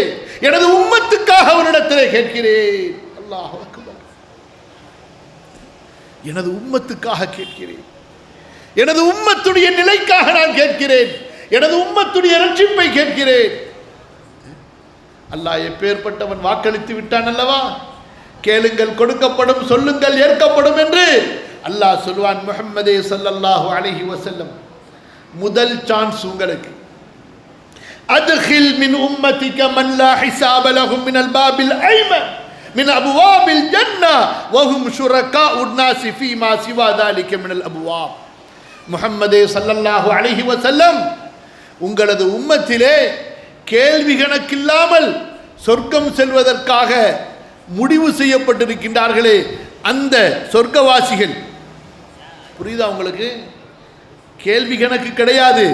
எனது உம்மத்துக்காக உன்னிடத்திலே கேட்கிறேன். அல்லாஹு அக்பர். எனது உம்மத்துக்காக கேட்கிறேன், எனது உம்மத்துடைய நிலைக்காக நான் கேட்கிறேன், எனது உம்மத்துடைய இரட்சிப்பை கேட்கிறேன். அல்லாஹ் எப்பேற்பட்டவன், வாக்களித்து விட்டான் அல்லவா? கேளுங்கள் கொடுக்கப்படும், சொல்லுங்கள் ஏற்கப்படும் என்று அல்லாஹ் சொல்வான். முஹம்மதே ஸல்லல்லாஹு அலைஹி வஸல்லம், முதல் சான்ஸ் உங்களுக்கு. அத்கில் மின் உம்மதிக மன் லா ஹிசாப லஹும் மினல் பாபில் ஐமன் மின் அபுவாபில் ஜன்னah வஹும் ஷுரகாஉன் நாஸி ஃபீமா சிவா தாலிக மினல் அபுவாப். முஹம்மதே ஸல்லல்லாஹு அலைஹி வஸல்லம், உங்களது உம்மத்திலே கேள்வி கணக்கில்லாமல் சொர்க்கம் செல்வதற்காக முடிவு செய்யப்பட்டிருக்கின்றார்களே அந்த சொர்க்கவாசிகள். புரியுதா உங்களுக்கு? கேள்வி கணக்கு கிடையாது.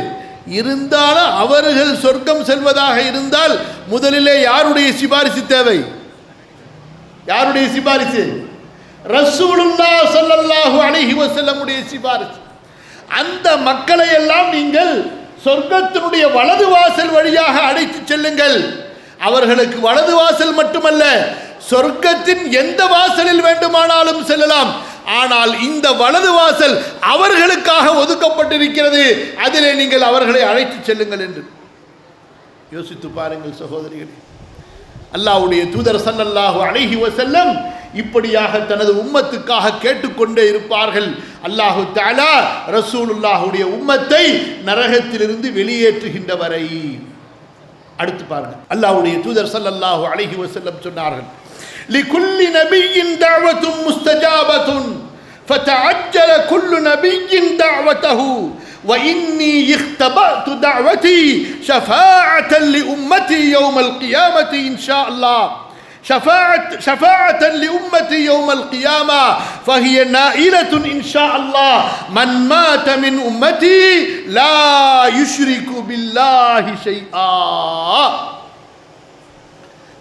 இருந்தாலும் அவர்கள் சொர்க்கம் செல்வதாக இருந்தால் முதலிலே யாருடைய சிபாரிசு தேவை? யாருடைய சிபாரிசு? ரசூலுல்லாஹ் ஸல்லல்லாஹு அலைஹி வஸல்லமுடைய சிபாரிசு. அந்த மக்களை எல்லாம் நீங்கள் சொர்க்கத்தினுடைய வலது வாசல் வழியாக அழைத்து செல்லுங்கள். அவர்களுக்கு வலது வாசல் மட்டுமல்ல, சொர்க்கத்தின் எந்த வாசலில் வேண்டுமானாலும் செல்லலாம். ஆனால் இந்த வலது வாசல் அவர்களுக்காக ஒதுக்கப்பட்டிருக்கிறது, அதிலே நீங்கள் அவர்களை அழைத்து செல்லுங்கள் என்று யோசித்து பாருங்கள் சகோதரிகளே. அல்லாஹ்வுடைய தூதர் ஸல்லல்லாஹு அலைஹி வஸல்லம் இப்படியாக தனது உம்மத்துக்காக கேட்டுக்கொண்டே இருப்பார்கள். அல்லாஹு தஆலா ரசூலுல்லாஹுடைய உம்மத்தை நரகத்திலிருந்து வெளியேற்றுகின்ற வரை. அடுத்து பாருங்க, அல்லாஹ்வுடைய தூதர் ஸல்லல்லாஹு அலைஹி வஸல்லம் சொன்னார்கள், லிகுல்லி நபிய்யின் தஅவத்துன் முஸ்தஜாபத்துன் ஃபதஅஜ்ஜல குல்லு நபிய்யின் தஅவத்தஹு وإني اختبأت دعوتي شفاعة لأمتي يوم القيامة إن شاء الله شفاعة لأمتي يوم القيامة فهي نائلة إن شاء الله من مات من أمتي لا يشرك بالله شيئا.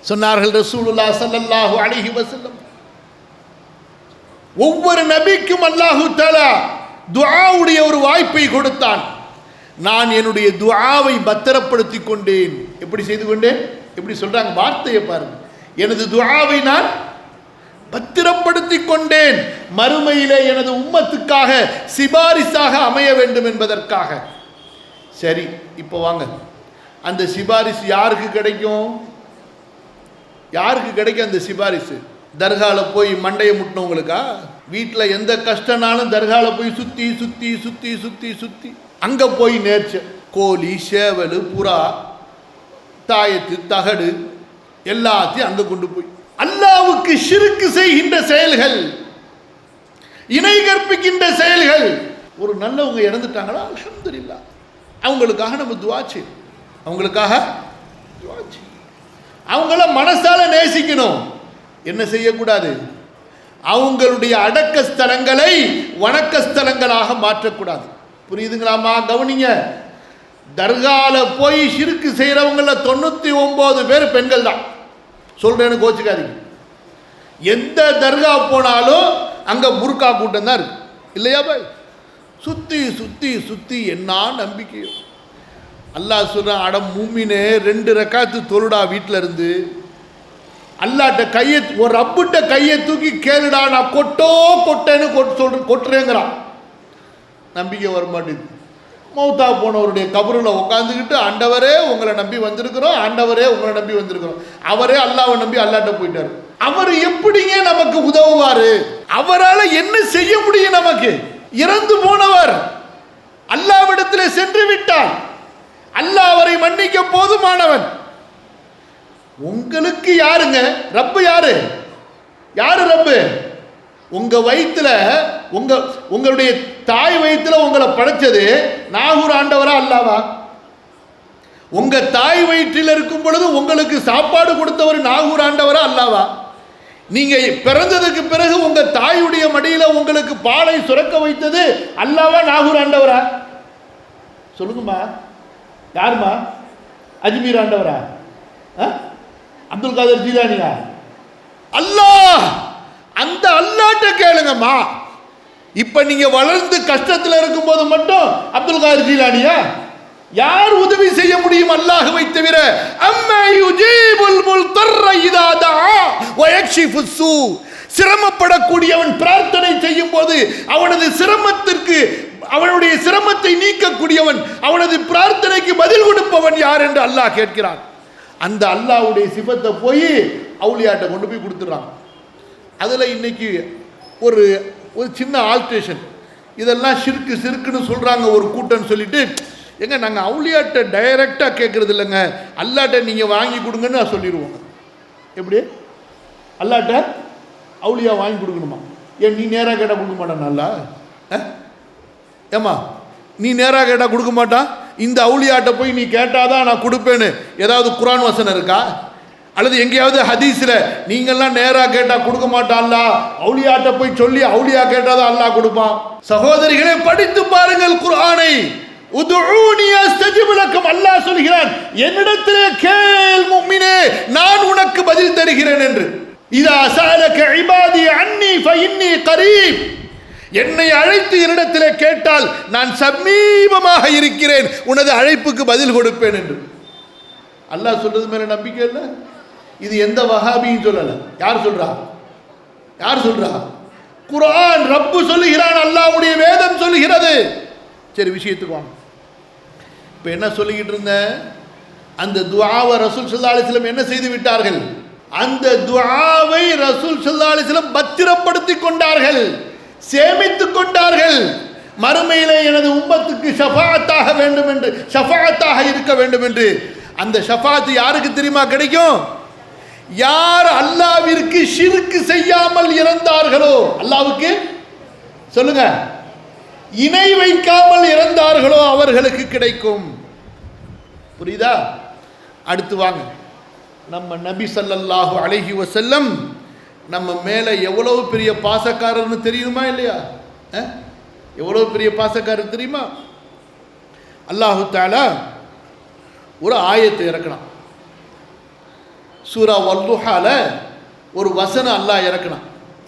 சொன்னார்கள் ரசூலுல்லாஹ் ஸல்லல்லாஹு அலைஹி வஸல்லம், ஒவ்வொரு நபிக்கும் அல்லாஹு தஆலா துஆவுடைய ஒரு வாய்ப்பை கொடுத்தான். நான் என்னுடைய துஆவை பத்திரப்படுத்திக் கொண்டேன். எப்படி செய்து கொண்டேன்? எப்படி சொல்றாங்க வார்த்தையை பாருங்க. எனது துஆவை நான் பத்திரப்படுத்திக் கொண்டேன், மறுமையிலே எனது உம்மத்துக்காக சிபாரிசாக அமைய வேண்டும் என்பதற்காக. சரி, இப்போ வாங்க, அந்த சிபாரிசு யாருக்கு கிடைக்கும்? யாருக்கு கிடைக்கும் அந்த சிபாரிசு? தர்கால போய் மண்டையை முட்டினவங்களுக்கா? வீட்டில் எந்த கஷ்டனாலும் தர்கால போய் சுற்றி சுற்றி சுற்றி சுற்றி சுற்றி அங்கே போய் நேர்ச்ச கோழி, சேவல், புறா, தாயத்து, தகடு எல்லாத்தையும் அங்கே கொண்டு போய் அல்லாஹ்வுக்கு ஷிர்க் செய்கின்ற செயல்கள், இணை கற்பிக்கின்ற செயல்கள். ஒரு நல்லவங்க இறந்துட்டாங்களா, அல்ஹம்துலில்லாஹ், அவங்களுக்காக நம்ம துஆ செய்யணும். அவங்களுக்காக துஆ செய்யணும். அவங்கள மனசால நேசிக்கணும். என்ன செய்யக்கூடாது? அவங்களுடைய அடக்க ஸ்தலங்களை வணக்க ஸ்தலங்களாக மாற்றக்கூடாது. புரியுதுங்களாமா? கவனிங்க, தர்கால போய் ஷிர்க் செய்கிறவங்கள 99 பேர் பெண்கள் தான். சொல்றேன்னு கோச்சுக்காதீங்க. எந்த தர்கா போனாலும் அங்க புர்கா கூட்டம் தான் இருக்கு, இல்லையா பாய்? சுத்தி சுத்தி சுத்தி என்ன நம்பிக்கையோ. அல்லாஹ் சொல்றான், அட மூமினே, 2 ரக்காத்து தொழுடா வீட்டில் இருந்து. அல்லாட்ட கையை, ஒரு ரப்பிட்ட கையை தூக்கி கேளுடா, நான் கொட்டேன்னு கொட்டுறேங்கிறான். நம்பிக்கை வர மாட்டேங்குது. மௌத்தா போனவருடைய கபருல உட்காந்துக்கிட்டு, ஆண்டவரே உங்களை நம்பி வந்திருக்கிறோம், ஆண்டவரே உங்களை நம்பி வந்திருக்கிறோம். அவரே அல்லாஹ்வை நம்பி அல்லாட்ட போயிட்டாரு. அவர் எப்படிங்க நமக்கு உதவுவாரு? அவரால் என்ன செய்ய முடியும் நமக்கு? இறந்து போனவர் அல்லாஹ்விடத்தில் சென்று விட்டார். அல்லாஹ் அவரை மன்னிக்க போதுமானவன். உங்களுக்கு யாருங்க ரப்பு? யாரு யாரு ரப்பு? உங்க வயிற்றுல உங்களுடைய தாய் வயிற்றுல உங்களை படைச்சது நாகூர் ஆண்டவரா அல்லாவா? உங்க தாய் வயிற்றில் இருக்கும் பொழுது உங்களுக்கு சாப்பாடு கொடுத்தவர் நாகூர் ஆண்டவரா அல்லாவா? நீங்க பிறந்ததுக்கு பிறகு உங்க தாயுடைய மடியில உங்களுக்கு பாலை சுரக்க வைத்தது அல்லாவா நாகூர் ஆண்டவரா? சொல்லுங்கம்மா. யாருமா? அஜ்மீர் ஆண்டவரா? அப்துல் காதர் ஜீலானியா? அல்லாஹ். அந்த அல்லாட்ட கேளுங்கம்மா. இப்ப நீங்க வளர்ந்து கஷ்டத்தில் இருக்கும் போது மட்டும் அப்துல் காதர் ஜீலானியா? யார் உதவி செய்ய முடியும் அல்லாஹ்வை தவிர? அம்மா யுஜீபுல் முல்தர்ர இதா தஆ வ யக்ஷிஃபு ஸூ. சிரமப்படக்கூடியவன் பிரார்த்தனை செய்யும் போது அவனுடைய சிரமத்தை நீக்கக்கூடியவன், அவனது பிரார்த்தனைக்கு பதில் கொடுப்பவன் யார் என்று அல்லாஹ் கேட்கிறான். அந்த அல்லாஹ்வுடைய சிபத்தை போய் அவுலியாட்ட கொண்டு போய் கொடுத்துறாங்க. அதுல இன்னைக்கு ஒரு சின்ன ஆல்ட்ரேஷன், இதெல்லாம் சிறுக்குன்னு சொல்றாங்க ஒரு கூட்டம் சொல்லிட்டு, எங்க நாங்கள் அவுலியாட்ட டைரக்டாக கேட்கறது இல்லைங்க, அல்லாட்ட நீங்கள் வாங்கி கொடுங்கன்னு நான் சொல்லிடுவோங்க. எப்படி அல்லாட்ட அவுலியா வாங்கி கொடுக்கணுமா? ஏன் நீ நேராக கேட்டால் கொடுக்க மாட்டான்? நல்லா ஏம்மா, நீ நேராக கேட்டால் கொடுக்க மாட்டான்? இந்த அவுலியாட்ட போய் நீ கேட்டாதான் நான் கொடுப்பேன்னு ஏதாவது குர்ஆன் வசனம் இருக்கா? அல்லது எங்கேயாவது ஹதீஸில் நீங்கள்லாம் நேராக கேட்டால் கொடுக்க மாட்டான்ல, அவுலியாட்ட போய் சொல்லி அவுலியா கேட்டாதான் அல்லாஹ் கொடுப்பான்? சகோதரிகளே, படித்து பாருங்கள் குர்ஆனை. உதுஊனி அஸ்தஜிப் லக்கும். அல்லாஹ் சொல்கிறான், என்னிடத்திலே கேள் முஃமினே, நான் உனக்கு பதில் தருகிறேன் என்று. இதா ஸஅலக இபாதி அன்னி ஃபஇன்னி கரீப். என்னை அழைத்து என்னிடத்திலே கேட்டால் நான் சமீபமாக இருக்கிறேன், உனது அழைப்புக்கு பதில் கொடுப்பேன் என்று. அல்லாஹ் சொல்றது மேல நம்பிக்கை இல்லை? இது எந்த வஹாபியும் சொல்லல. யார் சொல்றா? குர்ஆன் ரப்பு சொல்லுகிறான், அல்லாஹ்வுடைய வேதம் சொல்லுகிறது. சரி, விஷயத்துக்கு வாங்க. இப்ப என்ன சொல்லிக்கிட்டு இருந்தேன்? அந்த துஆவை ரசூல் ஸல்லல்லாஹு அலைஹி வஸல்லம் என்ன செய்து விட்டார்கள்? அந்த துஆவை ரசூல் ஸல்லல்லாஹு அலைஹி வஸல்லம் பத்திரப்படுத்தி கொண்டார்கள், சேமித்துக் கொண்டார்கள். மறுமையிலே எனது உம்மத்துக்கு ஷஃபாஅத்தாக வேண்டும் என்று, ஷஃபாஅத்தாக இருக்க வேண்டும் என்று. அந்த ஷஃபாஅத் யாருக்கு தெரியுமா கிடைக்கும்? யார் அல்லாஹ்விற்கு ஷிர்க் செய்யாமல் இறந்தார்களோ, அல்லாஹ்வுக்கு சொல்லுங்க, இணை வைக்காமல் இறந்தார்களோ அவர்களுக்கு கிடைக்கும். புரியுதா? அடுத்து வாங்க. நம்ம நபி ஸல்லல்லாஹு அலைஹி வஸல்லம் நம்ம மேல எவ்வளவு பெரிய பாசக்காரர்னு தெரியுமா இல்லையா? எவ்வளவு பெரிய பாசக்காரர் தெரியுமா? அல்லாஹு தஆலா ஒரு ஆயத்தை இறக்கணும். சூரா வல்துஹால ஒரு வசனம் அல்லாஹ் இறக்கணும்.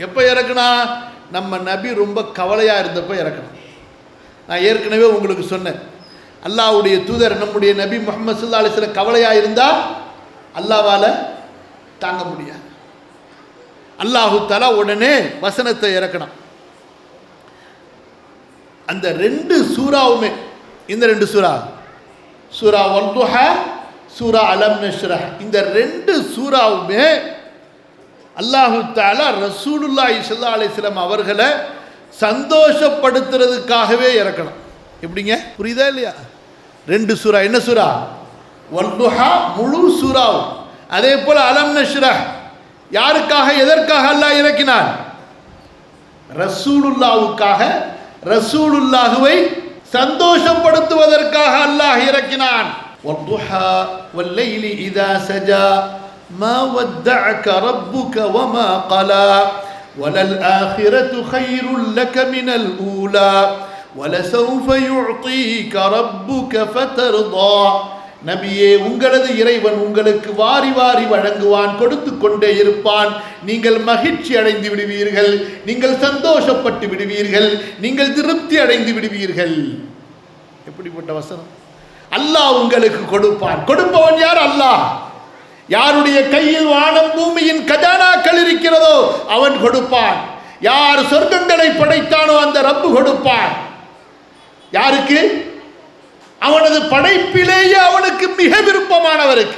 எப்போ இறக்குனா? நம்ம நபி ரொம்ப கவலையா இருந்தப்போ இறக்கணும். நான் ஏற்கனவே உங்களுக்கு சொன்னேன், அல்லாஹ்வுடைய தூதர் நம்முடைய நபி முஹம்மது ஸல்லல்லாஹு அலைஹி வஸல்லம் கவலையா இருந்தா அல்லாஹ்வால தாங்க முடியாது. அல்லாஹு தஆலா உடனே வசனத்தை இறக்கணும். அந்த ரெண்டு சூராவுமே, இந்த ரெண்டு சூரா வல்துஹா, சூரா அலம் நஷ்ரஹ், இந்த ரெண்டு சூராவுமே அல்லாஹு தஆலா ரசூலுல்லாஹி ஸல்லல்லாஹு அலைஹி வஸல்லம் அவர்களை சந்தோஷப்படுத்துறதுக்காகவே இறக்கணும். எப்படிங்க? புரியுதா இல்லையா? ரெண்டு சூரா. என்ன சூரா? வல்துஹா முழு சூராவும். அதே போல அலம் நஷ்ரஹ் யாருக்காக, எதற்காக அல்லாஹ் இறக்கினான்? ரசூலுல்லாஹ்வுக்காக, ரசூலுல்லாஹ்வை சந்தோஷப்படுத்துவதற்காக அல்லாஹ் இறக்கினான். வல்துஹா வல்லைலி இதா சஜா மா வத்தஅக ரப்புக வமா கலா வலல் ஆখিরাতু கைருல் லக மினல் ஊலா வலசௌஃப யுஅதீக ரப்புக ஃபதர்தா. நபியே, உங்களது இறைவன் உங்களுக்கு வாரி வாரி வழங்குவான், கொடுத்து கொண்டே இருப்பான். நீங்கள் மகிழ்ச்சி அடைந்து விடுவீர்கள், நீங்கள் சந்தோஷப்பட்டு விடுவீர்கள், நீங்கள் திருப்தி அடைந்து விடுவீர்கள். எப்படிப்பட்ட வசனம்! அல்லாஹ் உங்களுக்கு கொடுப்பான். கொடுப்பவன் யார்? அல்லாஹ். யாருடைய கையில் வானம் பூமியின் கஜானாக்கள் இருக்கிறதோ அவன் கொடுப்பான். யார் சொர்க்கங்களை படைத்தானோ அந்த ரப்பு கொடுப்பான். யாருக்கு? அவனது படைப்பிலேயே அவனுக்கு மிக விருப்பமானவருக்கு,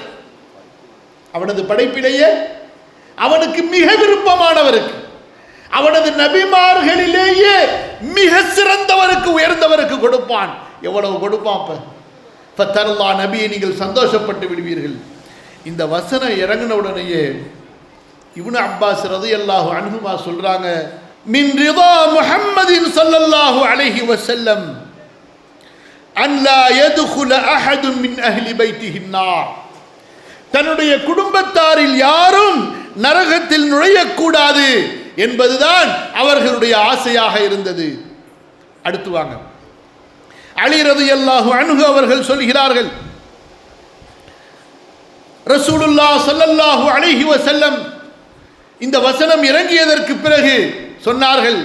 அவனது படைப்பிலேயே அவனுக்கு மிக விருப்பமானவருக்கு, அவனது நபிமார்களிலேயே மிக சிறந்தவருக்கு, உயர்ந்தவருக்கு கொடுப்பான். எவ்வளவு கொடுப்பான்! ஃபதர்லா, நபியை நீங்கள் சந்தோஷப்பட்டு விடுவீர்கள். இந்த வசனம் இறங்கின உடனேயே இப்னு அப்பாஸ் ரலியல்லாஹு அன்ஹுமா சொல்றாங்க, மின் ரிதா முஹம்மதின் ஸல்லல்லாஹு அலைஹி வஸல்லம் அன் லா யதுகுல அஹதுன் மின் அஹ்லி பைத்திஹி النار, தன்னுடைய குடும்பத்தாரில் யாரும் நரகத்தில் நுழையக்கூடாது என்பதுதான் அவர்களுடைய ஆசையாக இருந்தது. அடுத்து வாங்க, அலி ரலியல்லாஹு அன்ஹு அவர்கள் சொல்கிறார்கள், ரசூலுல்லாஹ் ஸல்லல்லாஹு அலைஹி வஸல்லம் இந்த வசனம் இறங்கியதற்கு பிறகு சொன்னார்கள்,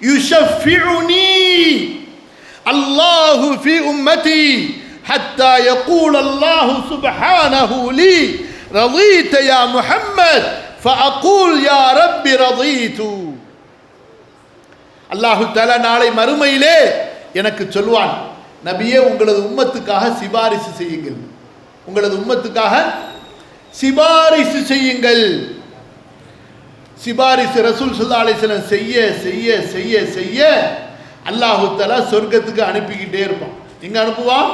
யுஷஃபிஉனி அல்லாஹு ஃபீ உம்மதி ஹத்தா யகூல் அல்லாஹு சுப்ஹானஹு லீ ரதீத யா முஹம்மத் ஃபஅகூல் யா ரப்பி ரதீது. அல்லாஹு தஆலா நாளை மறுமையிலே எனக்கு சொல்வான், நபியே உங்களது உம்மத்துக்காக சிபாரிசு செய்யுங்கள், உங்களது உம்மத்துக்காக சிபாரிசு செய்யுங்கள். சிபாரிசு ரசூல் ஸல்லல்லாஹு அலைஹி வஸல்லம் செய்ய செய்ய செய்ய செய்ய அல்லாஹு தஆலா சொர்க்கத்துக்கு அனுப்பிக்கிட்டே இருப்பான். எங்க அனுப்புவான்?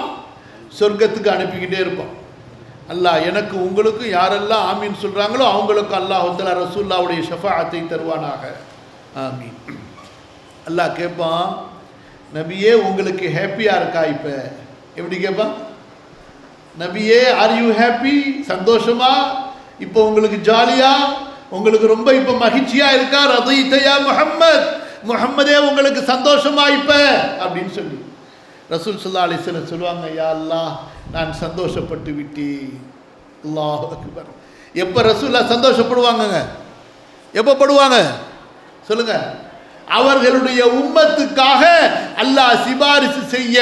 சொர்க்கத்துக்கு அனுப்பிக்கிட்டே இருப்பான். அல்லாஹ் எனக்கு உங்களுக்கு யாரெல்லாம் ஆமீன் சொல்றாங்களோ அவங்களுக்கு அல்லாஹு தஆலா ரசூலுல்லாஹ்வுடைய ஷஃபாஅத்தை தருவானாக, ஆமீன். அல்லாஹ் கேட்பான், நபியே உங்களுக்கு ஹாப்பியா இருக்கா? இப்ப எப்படி கேட்பான்? நபியே ஆர் யூ ஹாப்பி? சந்தோஷமா? இப்போ உங்களுக்கு ஜாலியா? உங்களுக்கு ரொம்ப இப்ப மகிழ்ச்சியா இருக்கா? ரதீத யா முஹம்மத், முஹம்மதே உங்களுக்கு சந்தோஷமா இப்ப அப்படின்னு சொல்லி ரசூல் ஸல்லல்லாஹு அலைஹி வஸல்லம் சொல்லுவாங்க, யா அல்லாஹ் நான் சந்தோஷப்பட்டு விட்டேன். அல்லாஹு அக்பர். எப்ப ரசூலுல்லாஹ் சந்தோஷப்படுவாங்க? எப்ப படுவாங்க சொல்லுங்க? அவர்களுடைய உம்மத்துக்காக அல்லாஹ் சிபாரிசு செய்ய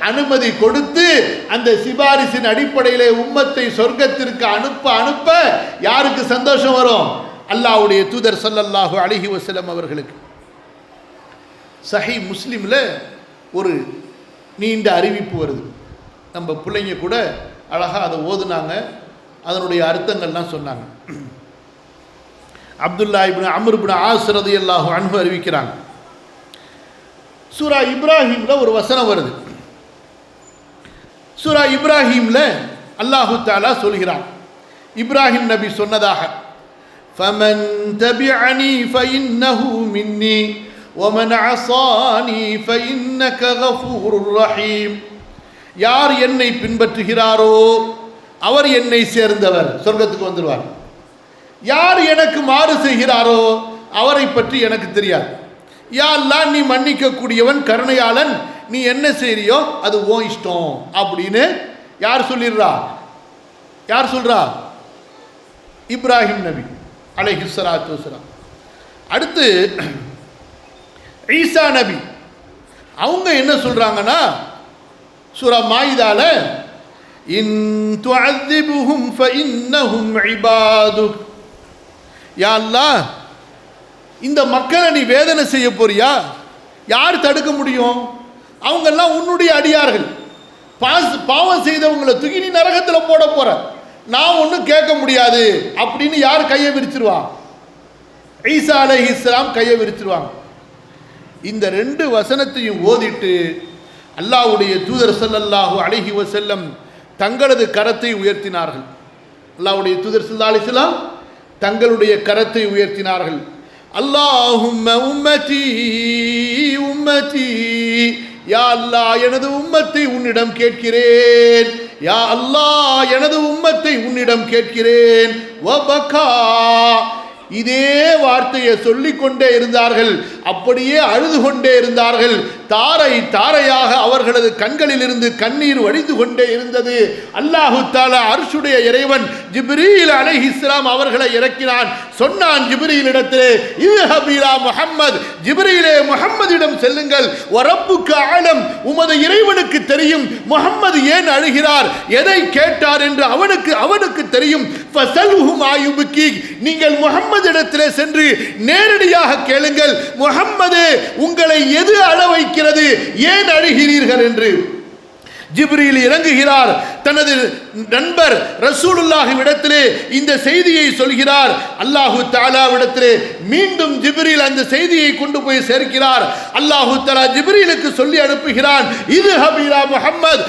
அனுமதி கொடுத்து அந்த சிபாரிசின் அடிப்படையிலே உம்மத்தை சொர்க்கத்திற்கு அனுப்ப அனுப்ப யாருக்கு சந்தோஷம் வரும்? அல்லாஹ்வுடைய தூதர் ஸல்லல்லாஹு அலைஹி வஸல்லம் அவர்களுக்கு. சஹீஹ் முஸ்லிம்ல ஒரு நீண்ட அறிவிப்பு வருது. நம்ம பிள்ளைங்க கூட அழகா அதை ஓதுனாங்க, அதனுடைய அர்த்தங்கள்லாம் சொன்னாங்க. அப்துல்லா இப்னு அம்ர் இப்னு ஆஸ் ரலியல்லாஹு அன்ஹு அறிவிக்கிறாங்க, சூரா இப்ராஹிம்ல ஒரு வசனம் வருது. சூரா இப்ராஹிம்ல அல்லாஹு தஆலா சொல்கிறான், இப்ராஹிம் நபி சொன்னதாக, ஃபமன் தபிஅனி ஃபஇன்னஹு மின்னி வமன் அஸானி ஃபஇன்னக கஃபூருர் ரஹீம். யார் என்னை பின்பற்றுகிறாரோ அவர் என்னை சேர்ந்தவர், சொர்க்கத்துக்கு வந்துடுவார். யார் எனக்கு மாறு செய்கிறாரோ அவரை பற்றி எனக்கு தெரியாது. யா அல்லாஹ் நீ மன்னிக்க கூடியவன், கருணையாளன், நீ என்ன செய்றியோ அது ஓ இஷ்டம் அப்படின்னு யார் சொல்லிடுறா? யார் சொல்றா? இப்ராஹிம் நபி அலைஹிஸ்ஸலாத்து வஸ்ஸலாம். அடுத்து ஈசா நபி, அவங்க என்ன சொல்றாங்கன்னா, சூரா மாயிதால இன் துஅذிபுஹும் ஃபஇன்னஹும் இபாதுக். யா அல்லாஹ் இந்த மக்களை நீ வேதனை செய்ய போறியா? யார் தடுக்க முடியும்? அவங்கெல்லாம் உன்னுடைய அடியார்கள். பாவம் செய்தவங்களை தூக்கி நீ நரகத்தில் போட போற, நான் ஒன்றும் கேட்க முடியாது அப்படின்னு யார் கையை விரிச்சிருவா? ஈசா அலைஹிஸ்ஸலாம் கையை விரிச்சிருவாங்க. இந்த ரெண்டு வசனத்தையும் ஓதிட்டு அல்லாஹ்வுடைய தூதர் ஸல்லல்லாஹு அலைஹி வஸல்லம் தங்களது கரத்தை உயர்த்தினார்கள். அல்லாஹ்வுடைய தூதர் ஸல்லல்லாஹு அலைஹி வஸல்லம் தங்களுடைய கரத்தை உயர்த்தினார்கள். அல்லாஹும்ம உம்மதி உம்மதி, யா அல்லாஹ் எனது உம்மத்தை உன்னிடம் கேட்கிறேன், யா அல்லாஹ் எனது உம்மத்தை உன்னிடம் கேட்கிறேன். வபகா, இதே வார்த்தையை சொல்லிக்கொண்டே இருந்தார்கள், அப்படியே அழுது கொண்டே இருந்தார்கள். தாரை தாரையாக அவர்களது கண்களில் இருந்து கண்ணீர் வடிந்து கொண்டே இருந்தது. அல்லாஹு தஆலா அர்ஷுடைய இறைவன் ஜிப்ரீல் அலைஹிஸ்ஸலாம் அவர்களை இறக்கினான். சொன்னான் ஜிப்ரீலிடத்திலே, இத்ஹப் இலா முஹம்மத், ஜிப்ரீலே முஹம்மதிடம் செல்லுங்கள். வரப்புக்கு ஆலம், உமது இறைவனுக்கு தெரியும் முஹம்மது ஏன் அழுகிறார், எதை கேட்டார் என்று அவனுக்கு தெரியும். ஃபஸல்ஹு மா யுப்கி, நீங்கள் முஹம்மதிடத்திலே சென்று நேரடியாக கேளுங்கள், முஹம்மது உங்களை எது அழ வைக்கிறது, ஏன் அழுகிறீர்கள் என்று. ஜிப்ரீல் இறங்குகிறார். தனது நண்பர் ரசூலுல்லாஹ்விடத்திலே இந்த செய்தியை சொல்கிறார். அல்லாஹு தஆலாவிடத்திலே மீண்டும் ஜிப்ரீல் அந்த செய்தியை கொண்டு போய் சேர்க்கிறார். அல்லாஹு தஆலா ஜிப்ரீலுக்கு சொல்லி அனுப்புகிறான், இத்ஹப் இலா முஹம்மத்,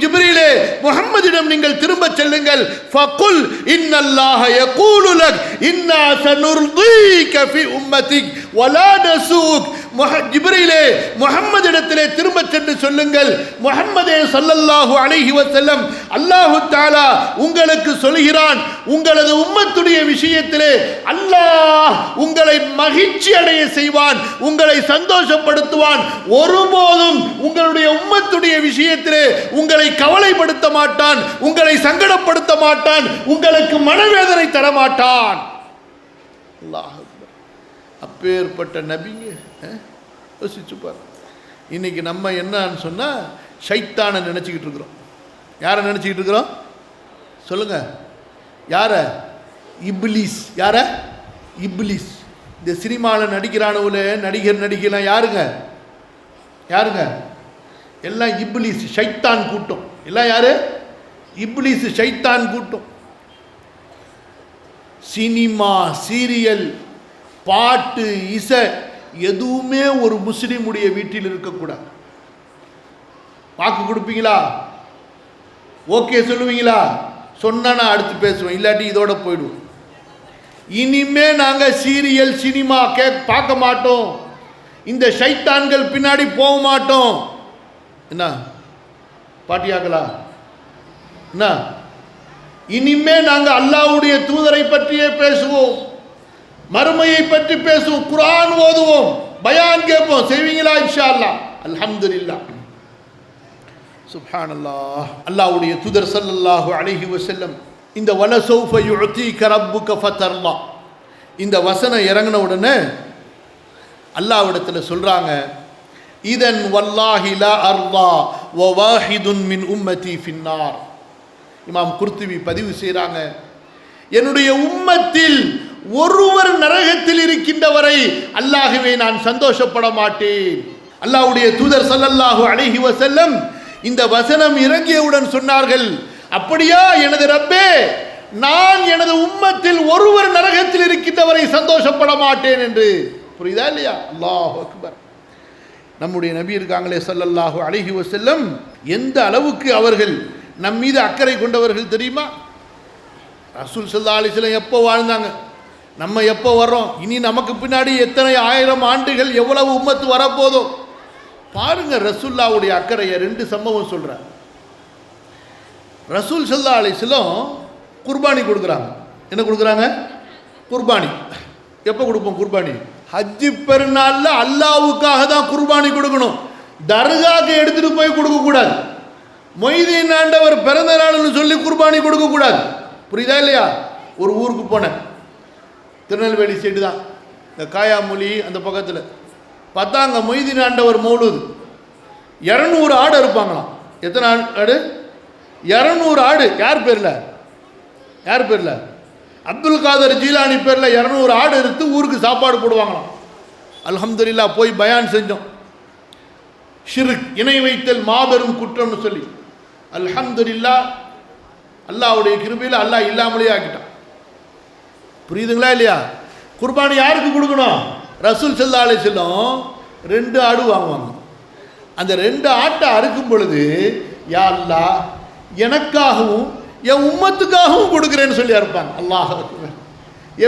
ஜிப்ரீலே முஹம்மதிடம் நீங்கள் திரும்ப செல்லுங்கள். ஃபகுல் இன்னல்லாஹ யகூலு லக் இன்னா சனுர்தீக ஃபி உம்மதிக் வலா நஸூக். ஜிப்ரீலே முஹம்மதிடத்திலே திரும்ப சென்று சொல்லுங்கள், முஹம்மதே ஸல்லல்லாஹு அலைஹி வஸல்லம், அல்லாஹு தஆலா உங்களுக்கு சொல்கிறான், உங்களது உம்மத்துடைய விஷயத்திலே அல்லாஹ் உங்களை மகிழ்ச்சி அடைய செய்வான், உங்களை சந்தோஷப்படுத்துவான். ஒருபோதும் உங்களுடைய உம்மத்துடைய விஷயத்திலே உங்களை கவலைப்படுத்த மாட்டான், உங்களை சங்கடப்படுத்த மாட்டான், உங்களுக்கு மனவேதனை தர மாட்டான். அல்லாஹ் அப்பேற்பட்ட நபிங்க யோசிச்சு பாரு. இன்னைக்கு நம்ம என்னன்னு சொன்னா ஷைத்தானை நினைச்சுக்கிட்டு இருக்கிறோம். யாரை நினைச்சுக்கிட்டு இருக்கிறோம் சொல்லுங்க? யார? இப்லீஸ். யார? இப்லீஸ். இந்த சினிமாவில் நடிக்கிறானவுல நடிகர் நடிக்கலாம் யாருங்க? யாருங்க? எல்லாம் இப்லீஸ், ஷைத்தான் கூட்டம். எல்லாம் யாரு? இப்லீஸ், ஷைத்தான் கூட்டம். சினிமா, சீரியல், பாட்டு, இசை எதுவுமே ஒரு முஸ்லிமுடைய வீட்டில் இருக்கக்கூடாது. வாக்கு கொடுப்பீங்களா? ஓகே சொல்லுவீங்களா? சொன்னா நான் அடுத்து பேசுவேன், இல்லாட்டி இதோட போயிடுவோம். இனிமே நாங்கள் சீரியல் சினிமா பார்க்க மாட்டோம், இந்த ஷைத்தான்கள் பின்னாடி போக மாட்டோம். என்ன பாட்டியாங்களா? என்ன இனிமே நாங்கள் அல்லாஹ்வுடைய தூதரை பற்றியே பேசுவோம், மறுமையை பற்றி பேசுவோம், குர்ஆன் ஓதுவோம், பயான் கேட்போம். செய்வீங்களா? இன்ஷா அல்லாஹ். அல்ஹம்துலில்லாஹ். சுப்ஹானல்லாஹ். அல்லாஹ்வுடைய தூதர் ஸல்லல்லாஹு அலைஹி வஸல்லம் இந்த வலசௌஃப யுஅதீக ரப்புக ஃபதர்லா இந்த வசனம் இறங்கின உடனே அல்லாஹ்விடத்தில் சொல்றாங்க, இதன் வல்லாஹி லா அர்லா வ வாஹிதுன் மின் உம்மதி ஃபின்னார். இமாம் குர்துபி பதிவு செய்கிறாங்க, என்னுடைய உம்மத்தில் ஒருவர் நரகத்தில் இருக்கின்ற வரை அல்லாஹ்வே நான் சந்தோஷப்பட மாட்டேன். அல்லாஹ்வுடைய தூதர் ஸல்லல்லாஹு அலைஹி வஸல்லம் இந்த வசனம் இறங்கியவுடன் சொன்னார்கள், அப்படியா எனது ரப்பே, நான் எனது உம்மத்தில் ஒருவர் நரகத்தில் இருக்கின்ற வரை சந்தோஷப்பட மாட்டேன் என்று. புரியுதா இல்லையா? அல்லாஹு அக்பர். நம்முடைய நபி இருக்காங்களே ஸல்லல்லாஹு அலைஹி வஸல்லம், எந்த அளவுக்கு அவர்கள் நம் மீது அக்கறை கொண்டவர்கள் தெரியுமா? ரசூல் ஸல்லல்லாஹு அலைஹி வஸல்லம் எப்போ வாழ்ந்தாங்க, நம்ம எப்போ வர்றோம், இனி நமக்கு பின்னாடி எத்தனை ஆயிரம் ஆண்டுகள் எவ்வளவு உம்மத்து வரப்போதோ பாருங்க. ரசூலுல்லாஹ்வுடைய அக்கறையை ரெண்டு சம்பவம் சொல்கிறேன். ரசூல் ஸல்லல்லாஹு அலைஹி வஸல்லம் குர்பானி கொடுக்குறாங்க. என்ன கொடுக்குறாங்க? குர்பானி. எப்போ கொடுப்போம் குர்பானி? ஹஜ்ஜி பெருநாளில் அல்லாஹ்வுக்காக தான் குர்பானி கொடுக்கணும். தர்காக்கு எடுத்துகிட்டு போய் கொடுக்கக்கூடாது. மொய்தீன் ஆண்டவர் பிறந்த நாள்னு சொல்லி குர்பானி கொடுக்கக்கூடாது. புரியுதா இல்லையா? ஒரு ஊருக்கு போனேன், திருநெல்வேலி சைடு தான், இந்த காயாமொழி அந்த பக்கத்தில் பார்த்தா அங்கே மொய்தீன் ஆண்டவர் மௌலூது 200 ஆடு இருப்பாங்களாம். எத்தனை ஆடு? 200 ஆடு. யார் பேரில்? யார் பேரில்? அப்துல் காதர் ஜீலானி பேரில் 200 ஆடு எடுத்து ஊருக்கு சாப்பாடு போடுவாங்களாம். அல்ஹம்துலில்லாஹ் போய் பயான் செஞ்சோம். ஷிர்க், இணை வைத்தல் மாபெரும் குற்றம்னு சொல்லி அல்ஹம்துலில்லாஹ் அல்லாஹ்வுடைய கிருபையில் அல்லாஹ் இல்லாமலே ஆக்கிட்டான். புரியுதுங்களா இல்லையா? குர்பானி யாருக்கு கொடுக்கணும்? ரசூல் ஸல்லல்லாஹு அலைஹி வஸல்லம் 2 ஆடு வாங்குவாங்க. அந்த 2 ஆட்டை அறுக்கும் பொழுது, யா அல்லாஹ் எனக்காகவும் என் உம்மத்துக்காகவும் கொடுக்குறேன்னு சொல்லி அறுப்பாங்க. அல்லாஹ் அக்பர்.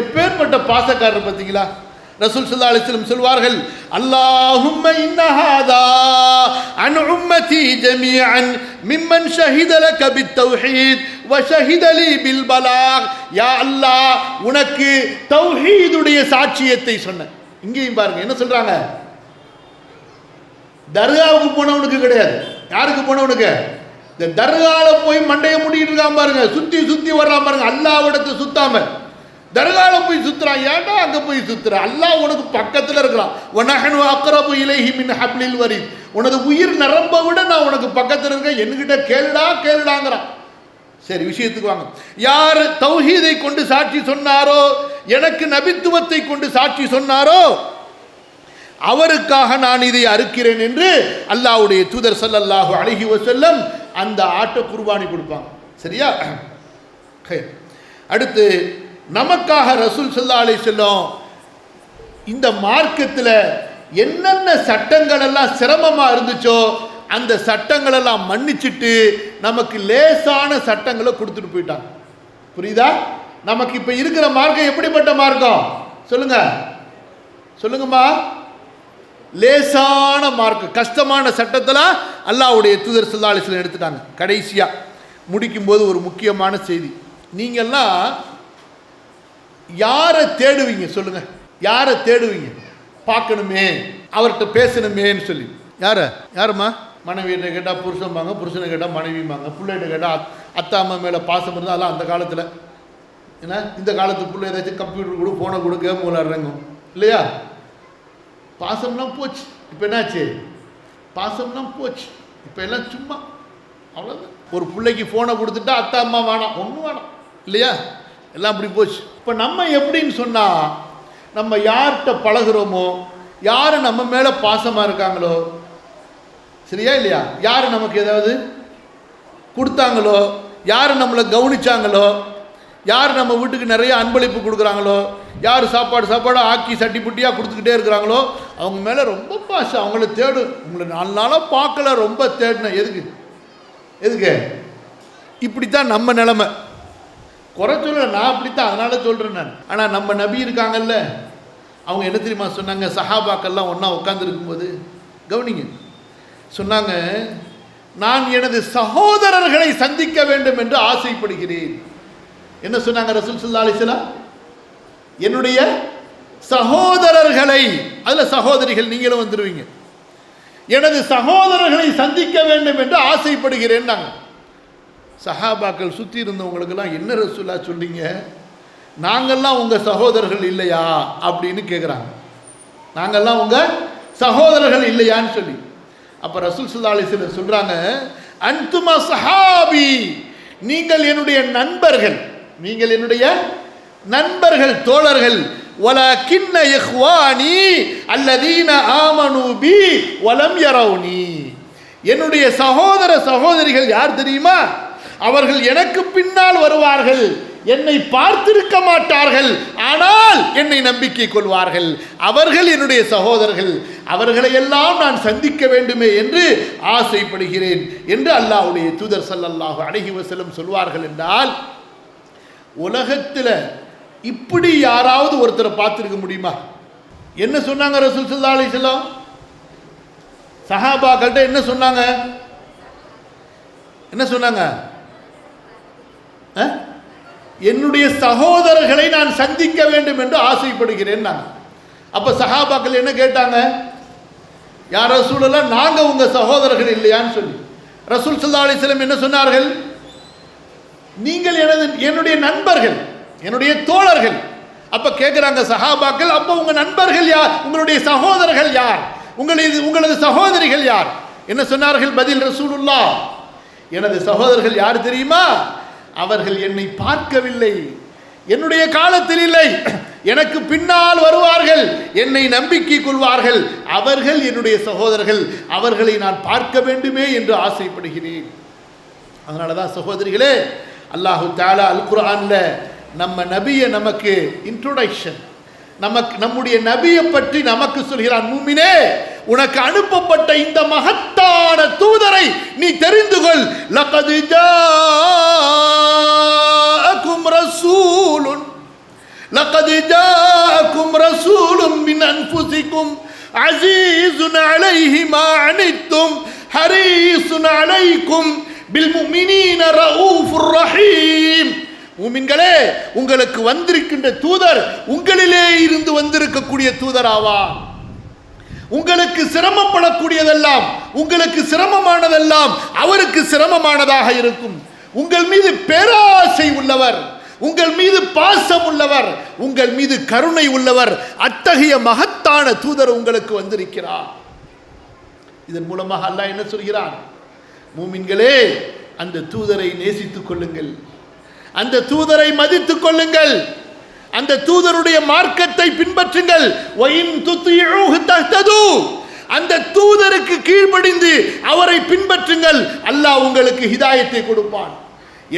எப்பேற்பட்ட பாசக்காரர் பார்த்தீங்களா? ரசூல் ஸல்லல்லாஹு அலைஹி வஸல்லம் சொல்வார்கள், அல்லாஹும்ம இன்ன ஹாதா அன் உம்மதி ஜமீஅன் மிம்மன் ஷஹித லக பித்தௌஹீத் வ ஷஹித லீ பில் பலாக். யா அல்லாஹ், உனக்கு தௌஹீதுடைய சாட்சியத்தை சொன்ன. இங்கேயும் பாருங்க என்ன சொல்றாங்க? தர்காவுக்கு போனவனுக்கு கிடையாது. யாருக்கு போனவனுக்கு? இந்த தர்கால போய் மண்டையை முடிக்கிட்டு இருக்கான் பாருங்க, சுத்தி சுத்தி வர்றான் பாருங்க, அல்லாஹ்விடத்தை சுத்தாம தர்கால போய் சுத்துறான். ஏன்டா அங்க போய் சுத்துற? அல்லாஹ் உனக்கு பக்கத்துல இருக்கிறான். வனஹனு அக்ரபு இலைஹி மின் ஹப்லில் வரீத். உனது உயிர் நரம்ப விட நான் உனக்கு பக்கத்துல இருக்கேன், என்கிட்ட கேளுடா கேளுடாங்கிறான். சரி, விஷயத்துக்கு வாங்க. யார் தௌஹீதை கொண்டு சாட்சி சொன்னாரோ, எனக்கு நபித்துவத்தை கொண்டு சாட்சி சொன்னாரோ, அவருக்காக நான் இதை அறுக்கிறேன் என்று அல்லாஹ்வுடைய தூதர் ஸல்லல்லாஹு அலைஹி வஸல்லம் அந்த ஆட்டை குர்பானி கொடுப்பாங்க. சரியா? அடுத்து நமக்காக ரசூல் ஸல்லல்லாஹு அலைஹி வஸல்லம் இந்த மார்க்கத்தில் என்னென்ன சட்டங்கள் எல்லாம் சிரமமாக இருந்துச்சோ அந்த சட்டங்கள் எல்லாம் மன்னிச்சிட்டு நமக்கு லேசான சட்டங்களை கொடுத்துட்டு போயிட்டாங்க. புரியுதா? நமக்கு இப்போ இருக்கிற மார்க்கம் எப்படிப்பட்ட மார்க்கம் சொல்லுங்க, சொல்லுங்கம்மா. லேசான மார்க்கம். கஷ்டமான சட்டத்தில் அல்லாஹ்வுடைய தூதர் ஸல்லல்லாஹு அலைஹி வஸல்லம் எடுத்துட்டாங்க. கடைசியாக முடிக்கும்போது ஒரு முக்கியமான செய்தி. நீங்கள்லாம் யாரை தேடுவீங்க சொல்லுங்க? யாரை தேடுவீங்க? பார்க்கணுமே, அவர்கிட்ட பேசணுமேன்னு சொல்லி. யாரும்மா? மனைவியிட்ட கேட்டால் புருஷன்பாங்க, புருஷனை கேட்டால் மனைவிம்பாங்க, பிள்ளைகிட்ட கேட்டால் அத்தா அம்மா மேலே பாசம் இருந்தால் அதெல்லாம் அந்த காலத்தில். ஏன்னா இந்த காலத்து பிள்ளை ஏதாச்சும் கம்ப்யூட்டர் கொடு, ஃபோனை கொடு, கேம் விளையாடுறங்க இல்லையா? பாசம்லாம் போச்சு. இப்போ என்னாச்சு? பாசம்லாம் போச்சு. இப்போ எல்லாம் சும்மா அவ்வளோதான். ஒரு பிள்ளைக்கு ஃபோனை கொடுத்துட்டா அத்தா அம்மா வேணாம், ஒன்றும் வேணாம் இல்லையா? எல்லாம் அப்படி போச்சு. இப்போ நம்ம எப்படின்னு சொன்னால், நம்ம யார்கிட்ட பழகிறோமோ, யார் நம்ம மேலே பாசமாக இருக்காங்களோ, சரியா இல்லையா, யார் நமக்கு ஏதாவது கொடுத்தாங்களோ, யார் நம்மளை கவனிச்சாங்களோ, யார் நம்ம வீட்டுக்கு நிறைய அன்பளிப்பு கொடுக்குறாங்களோ, யார் சாப்பாடு ஆக்கி சட்டி புட்டியாக கொடுத்துக்கிட்டே இருக்கிறாங்களோ அவங்க மேலே ரொம்ப பாசம். அவங்கள தேடு. உங்களை 4 நாளாக பார்க்கல, ரொம்ப தேடினேன். எதுக்கு? இப்படித்தான் நம்ம நிலைமை. குறை சொல்ல, நான் அப்படித்தான், அதனால சொல்கிறேன் நான். ஆனால் நம்ம நபி இருக்காங்கல்ல, அவங்க என்ன தெரியுமா சொன்னாங்க? சஹாபாக்கள்லாம் ஒன்றா உட்காந்துருக்கும்போது கவனிங்க, சொன்னாங்க, நான் எனது சகோதரர்களை சந்திக்க வேண்டும் என்று ஆசைப்படுகிறேன். என்ன சொன்னாங்க ரசூல் ஸல்லல்லாஹு அலைஹி வஸல்லம்? என்னுடைய சகோதரர்களை, அதில் சகோதரிகள் நீங்களும் வந்துடுவீங்க, எனது சகோதரர்களை சந்திக்க வேண்டும் என்று ஆசைப்படுகிறேன். நாங்கள் சஹாபாக்கள் சுற்றி இருந்தவங்களுக்கெல்லாம் என்ன ரசூலா சொல்றீங்க, நாங்கள்லாம் உங்கள் சகோதரர்கள் இல்லையா அப்படின்னு கேட்குறாங்க. நாங்கள்லாம் உங்கள் சகோதரர்கள் இல்லையான்னு சொல்லி. அப்போ ரசூல் ஸல்லல்லாஹு அலைஹி வஸல்லம் சொல்கிறாங்க, அன்துமா சஹாபி, நீங்கள் என்னுடைய நண்பர்கள், நீங்கள் என்னுடைய நண்பர்கள், தோழர்கள். வலகின்ன இஹ்வானி அல்லதீன ஆமனு பி வலம் யரவுனி, என்னுடைய சகோதர சகோதரிகள் யார் தெரியுமா? அவர்கள் எனக்கு பின்னால் வருவார்கள், என்னை பார்த்திருக்க மாட்டார்கள், ஆனால் என்னை நம்பிக்கை கொள்வார்கள். அவர்கள் என்னுடைய சகோதரர்கள், அவர்களை எல்லாம் நான் சந்திக்க வேண்டுமே என்று ஆசைப்படுகிறேன் என்று அல்லாஹ்வுடைய தூதர் ஸல்லல்லாஹு அலைஹி வஸல்லம் சொல்வார்கள். என்றால் உலகத்தில் இப்படி யாராவது ஒருத்தரை பார்த்திருக்க முடியுமா? என்ன சொன்னாங்க ரசூல் ஸல்லல்லாஹு அலைஹி வஸல்லம்? சஹாபாக்கள்கிட்ட என்ன சொன்னாங்க? என்ன சொன்னாங்க? என்னுடைய சகோதரர்களை நான் சந்திக்க வேண்டும் என்று ஆசைப்படுகிறேன். அப்ப சஹாபாக்கள் என்ன கேட்டாங்க? யார் ரசூலுல்லாஹ், நாங்க உங்க சகோதரர்கள் இல்லையான்னு சொல்லி. ரசூல் ஸல்லல்லாஹு அலைஹி வஸல்லம் என்ன சொன்னார்கள்? நீங்கள் என்னுடைய நண்பர்கள், என்னுடைய தோழர்கள். அப்ப கேட்கிறாங்க சஹாபாக்கள், அப்ப உங்க நண்பர்கள் யார்? உங்களுடைய சகோதரர்கள் யார்? உங்களது சகோதரிகள் யார்? என்ன சொன்னார்கள் பதில் ரசூலுல்லாஹ்? எனது சகோதரர்கள் யார் தெரியுமா? அவர்கள் என்னை பார்க்கவில்லை, என்னுடைய காலத்தில் இல்லை, எனக்கு பின்னால் வருவார்கள், என்னை நம்பிக்கை கொள்வார்கள், அவர்கள் என்னுடைய சகோதரர்கள், அவர்களை நான் பார்க்க வேண்டுமே என்று ஆசைப்படுகிறேன். அதனால தான் சகோதரிகளே, அல்லாஹு தஆலா அல் குர்ஆன்ல நம்ம நபியை நமக்கு இன்ட்ரோடக்ஷன், நம்முடைய நபியை பற்றி நமக்கு சொல்கிறான். மூமினே, உனக்கு அனுப்பப்பட்ட இந்த மகத்தான தூதரை நீ தெரிந்து கொள். லகத் ஜாஅக்கும் ரசூலுன் மின் அன்ஃபுசிக்கும் அஸீஸுன் அலைஹி மா அனித்தும் ஹரீஸுன் அலைக்கும் பில் முஃமினீன ரഊஃபுர் ரஹீம். மூமின்களே, உங்களுக்கு வந்திருக்கின்ற தூதர் உங்களிலே இருந்து வந்திருக்கக்கூடிய தூதராவார். உங்களுக்கு சிரமப்படக்கூடியதெல்லாம், உங்களுக்கு சிரமமானதெல்லாம் அவருக்கு சிரமமானதாக இருக்கும். உங்கள் மீது பேராசை உள்ளவர், உங்கள் மீது பாசம் உள்ளவர், உங்கள் மீது கருணை உள்ளவர். அத்தகைய மகத்தான தூதர் உங்களுக்கு வந்திருக்கிறார். இதன் மூலமாக அல்லாஹ் என்ன சொல்கிறான்? மூமின்களே, அந்த தூதரை நேசித்துக் கொள்ளுங்கள், அந்த தூதரை மதித்துக் கொள்ளுங்கள், அந்த தூதருடைய மார்க்கத்தை பின்பற்றுங்கள். வஇன் துத்தியூஹு தஹ்தது, அந்த தூதருக்கு கீழ்ப்படிந்து அவரை பின்பற்றுங்கள், அல்லாஹ் உங்களுக்கு ஹிதாயத்தை கொடுப்பான்.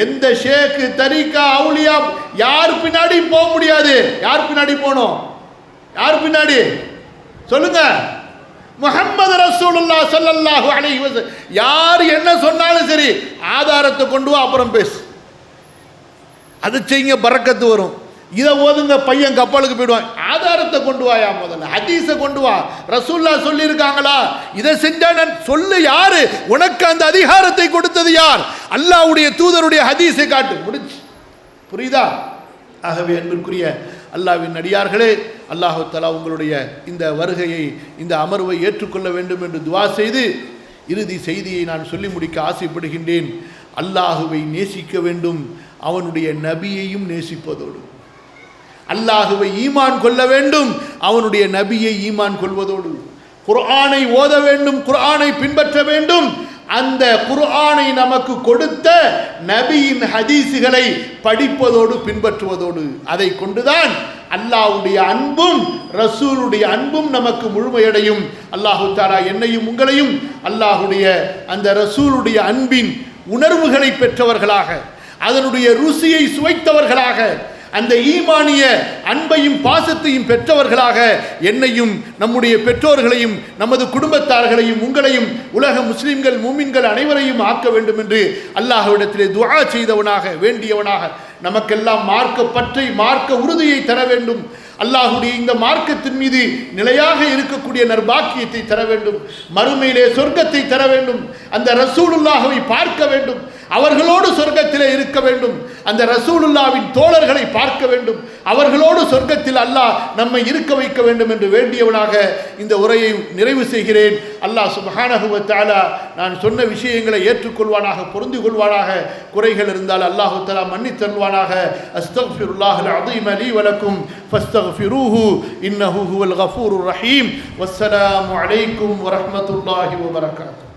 எந்த ஷேக் தரீகா அவுலியா யார் பின்னாடி போக முடியாது. யார் பின்னாடி போனோம்? யார் பின்னாடி சொல்லுங்க? முஹம்மது ரசூலுல்லாஹ் ஸல்லல்லாஹு அலைஹி வஸல்லம். யார் என்ன சொன்னாலும் சரி, ஆதாரத்தை கொண்டு வா, அப்புறம் பேசு. அது செய்யுங்க, பரக்கத்து வரும். இதை ஓதுங்க, பையன் கப்பலுக்கு போயிடுவான். ஆதாரத்தை கொண்டு வாயா, முதல்ல ஹதீஸை கொண்டு வா. ரசூலுல்லாஹ் சொல்லியிருக்காங்களா? இதை செஞ்சா சொல்லு. யாரு உனக்கு அந்த அதிகாரத்தை கொடுத்தது? யார்? அல்லாஹ்வுடைய தூதருடைய ஹதீஸை காட்டு. முடிச்சு. புரியுதா? ஆகவே அன்பிற்குரிய அல்லாஹ்வின் அடியார்களே, அல்லாஹு தஆலா உங்களுடைய இந்த வருகையை, இந்த அமர்வை ஏற்றுக்கொள்ள வேண்டும் என்று துஆ செய்து இறுதி செய்தியை நான் சொல்லி முடிக்க ஆசைப்படுகின்றேன். அல்லாஹுவை நேசிக்க வேண்டும், அவனுடைய நபியையும் நேசிப்பதோடு. அல்லாஹுவை ஈமான் கொள்ள வேண்டும், அவனுடைய நபியை ஈமான் கொள்வதோடு. குர்ஆனை ஓத வேண்டும், குர்ஆனை பின்பற்ற வேண்டும். அந்த குர்ஆனை நமக்கு கொடுத்த நபியின் ஹதீஸுகளை படிப்பதோடு பின்பற்றுவதோடு. அதை கொண்டுதான் அல்லாஹ்வுடைய அன்பும் ரசூலுடைய அன்பும் நமக்கு முழுமையடையும். அல்லாஹு தஆலா என்னையும் உங்களையும் அல்லாஹ்வுடைய அந்த ரசூலுடைய அன்பின் உணர்வுகளை பெற்றவர்களாக, அதனுடைய ருசியை சுவைத்தவர்களாக, அந்த ஈமானிய அன்பையும் பாசத்தையும் பெற்றவர்களாக என்னையும் நம்முடைய பெற்றோர்களையும் நமது குடும்பத்தார்களையும் உங்களையும் உலக முஸ்லிம்கள் மூமின்கள் அனைவரையும் ஆக்க வேண்டும் என்று அல்லாஹ்விடத்திலே துஆ செய்தவனாக வேண்டியவனாக நமக்கெல்லாம் மார்க்க பற்றை, மார்க்க உறுதியை தர வேண்டும். அல்லாஹ்வுடைய இந்த மார்க்கத்தின் மீது நிலையாக இருக்கக்கூடிய நற்பாக்கியத்தை தர வேண்டும். மறுமையிலே சொர்க்கத்தை தர வேண்டும். அந்த ரசூலுல்லாஹ்வை பார்க்க வேண்டும், அவர்களோடு சொர்க்கத்திலே இருக்க வேண்டும். அந்த ரசூலுல்லாஹ்வின் தோழர்களை பார்க்க வேண்டும், அவர்களோடு சொர்க்கத்தில் அல்லாஹ் நம்மை இருக்க வைக்க வேண்டும் என்று வேண்டியவனாக இந்த உரையை நிறைவு செய்கிறேன். அல்லாஹ் சுப்ஹானஹு வ தஆலா நான் சொன்ன விஷயங்களை ஏற்றுக்கொள்வானாக, பொருந்தி கொள்வானாக. குறைகள் இருந்தால் அல்லாஹு தஆலா மன்னித் தருவானாக. அஸ்தக்ஃபிருல்லாஹல் அஸீம் லீ வ லக்கும் ஃபஸ்தக்ஃபிரூஹு இன்னஹு ஹுவல் கஃபூருர் ரஹீம். வஸ்ஸலாமு அலைக்கும் வ ரஹ்மத்துல்லாஹி வ பரகாத்துஹு.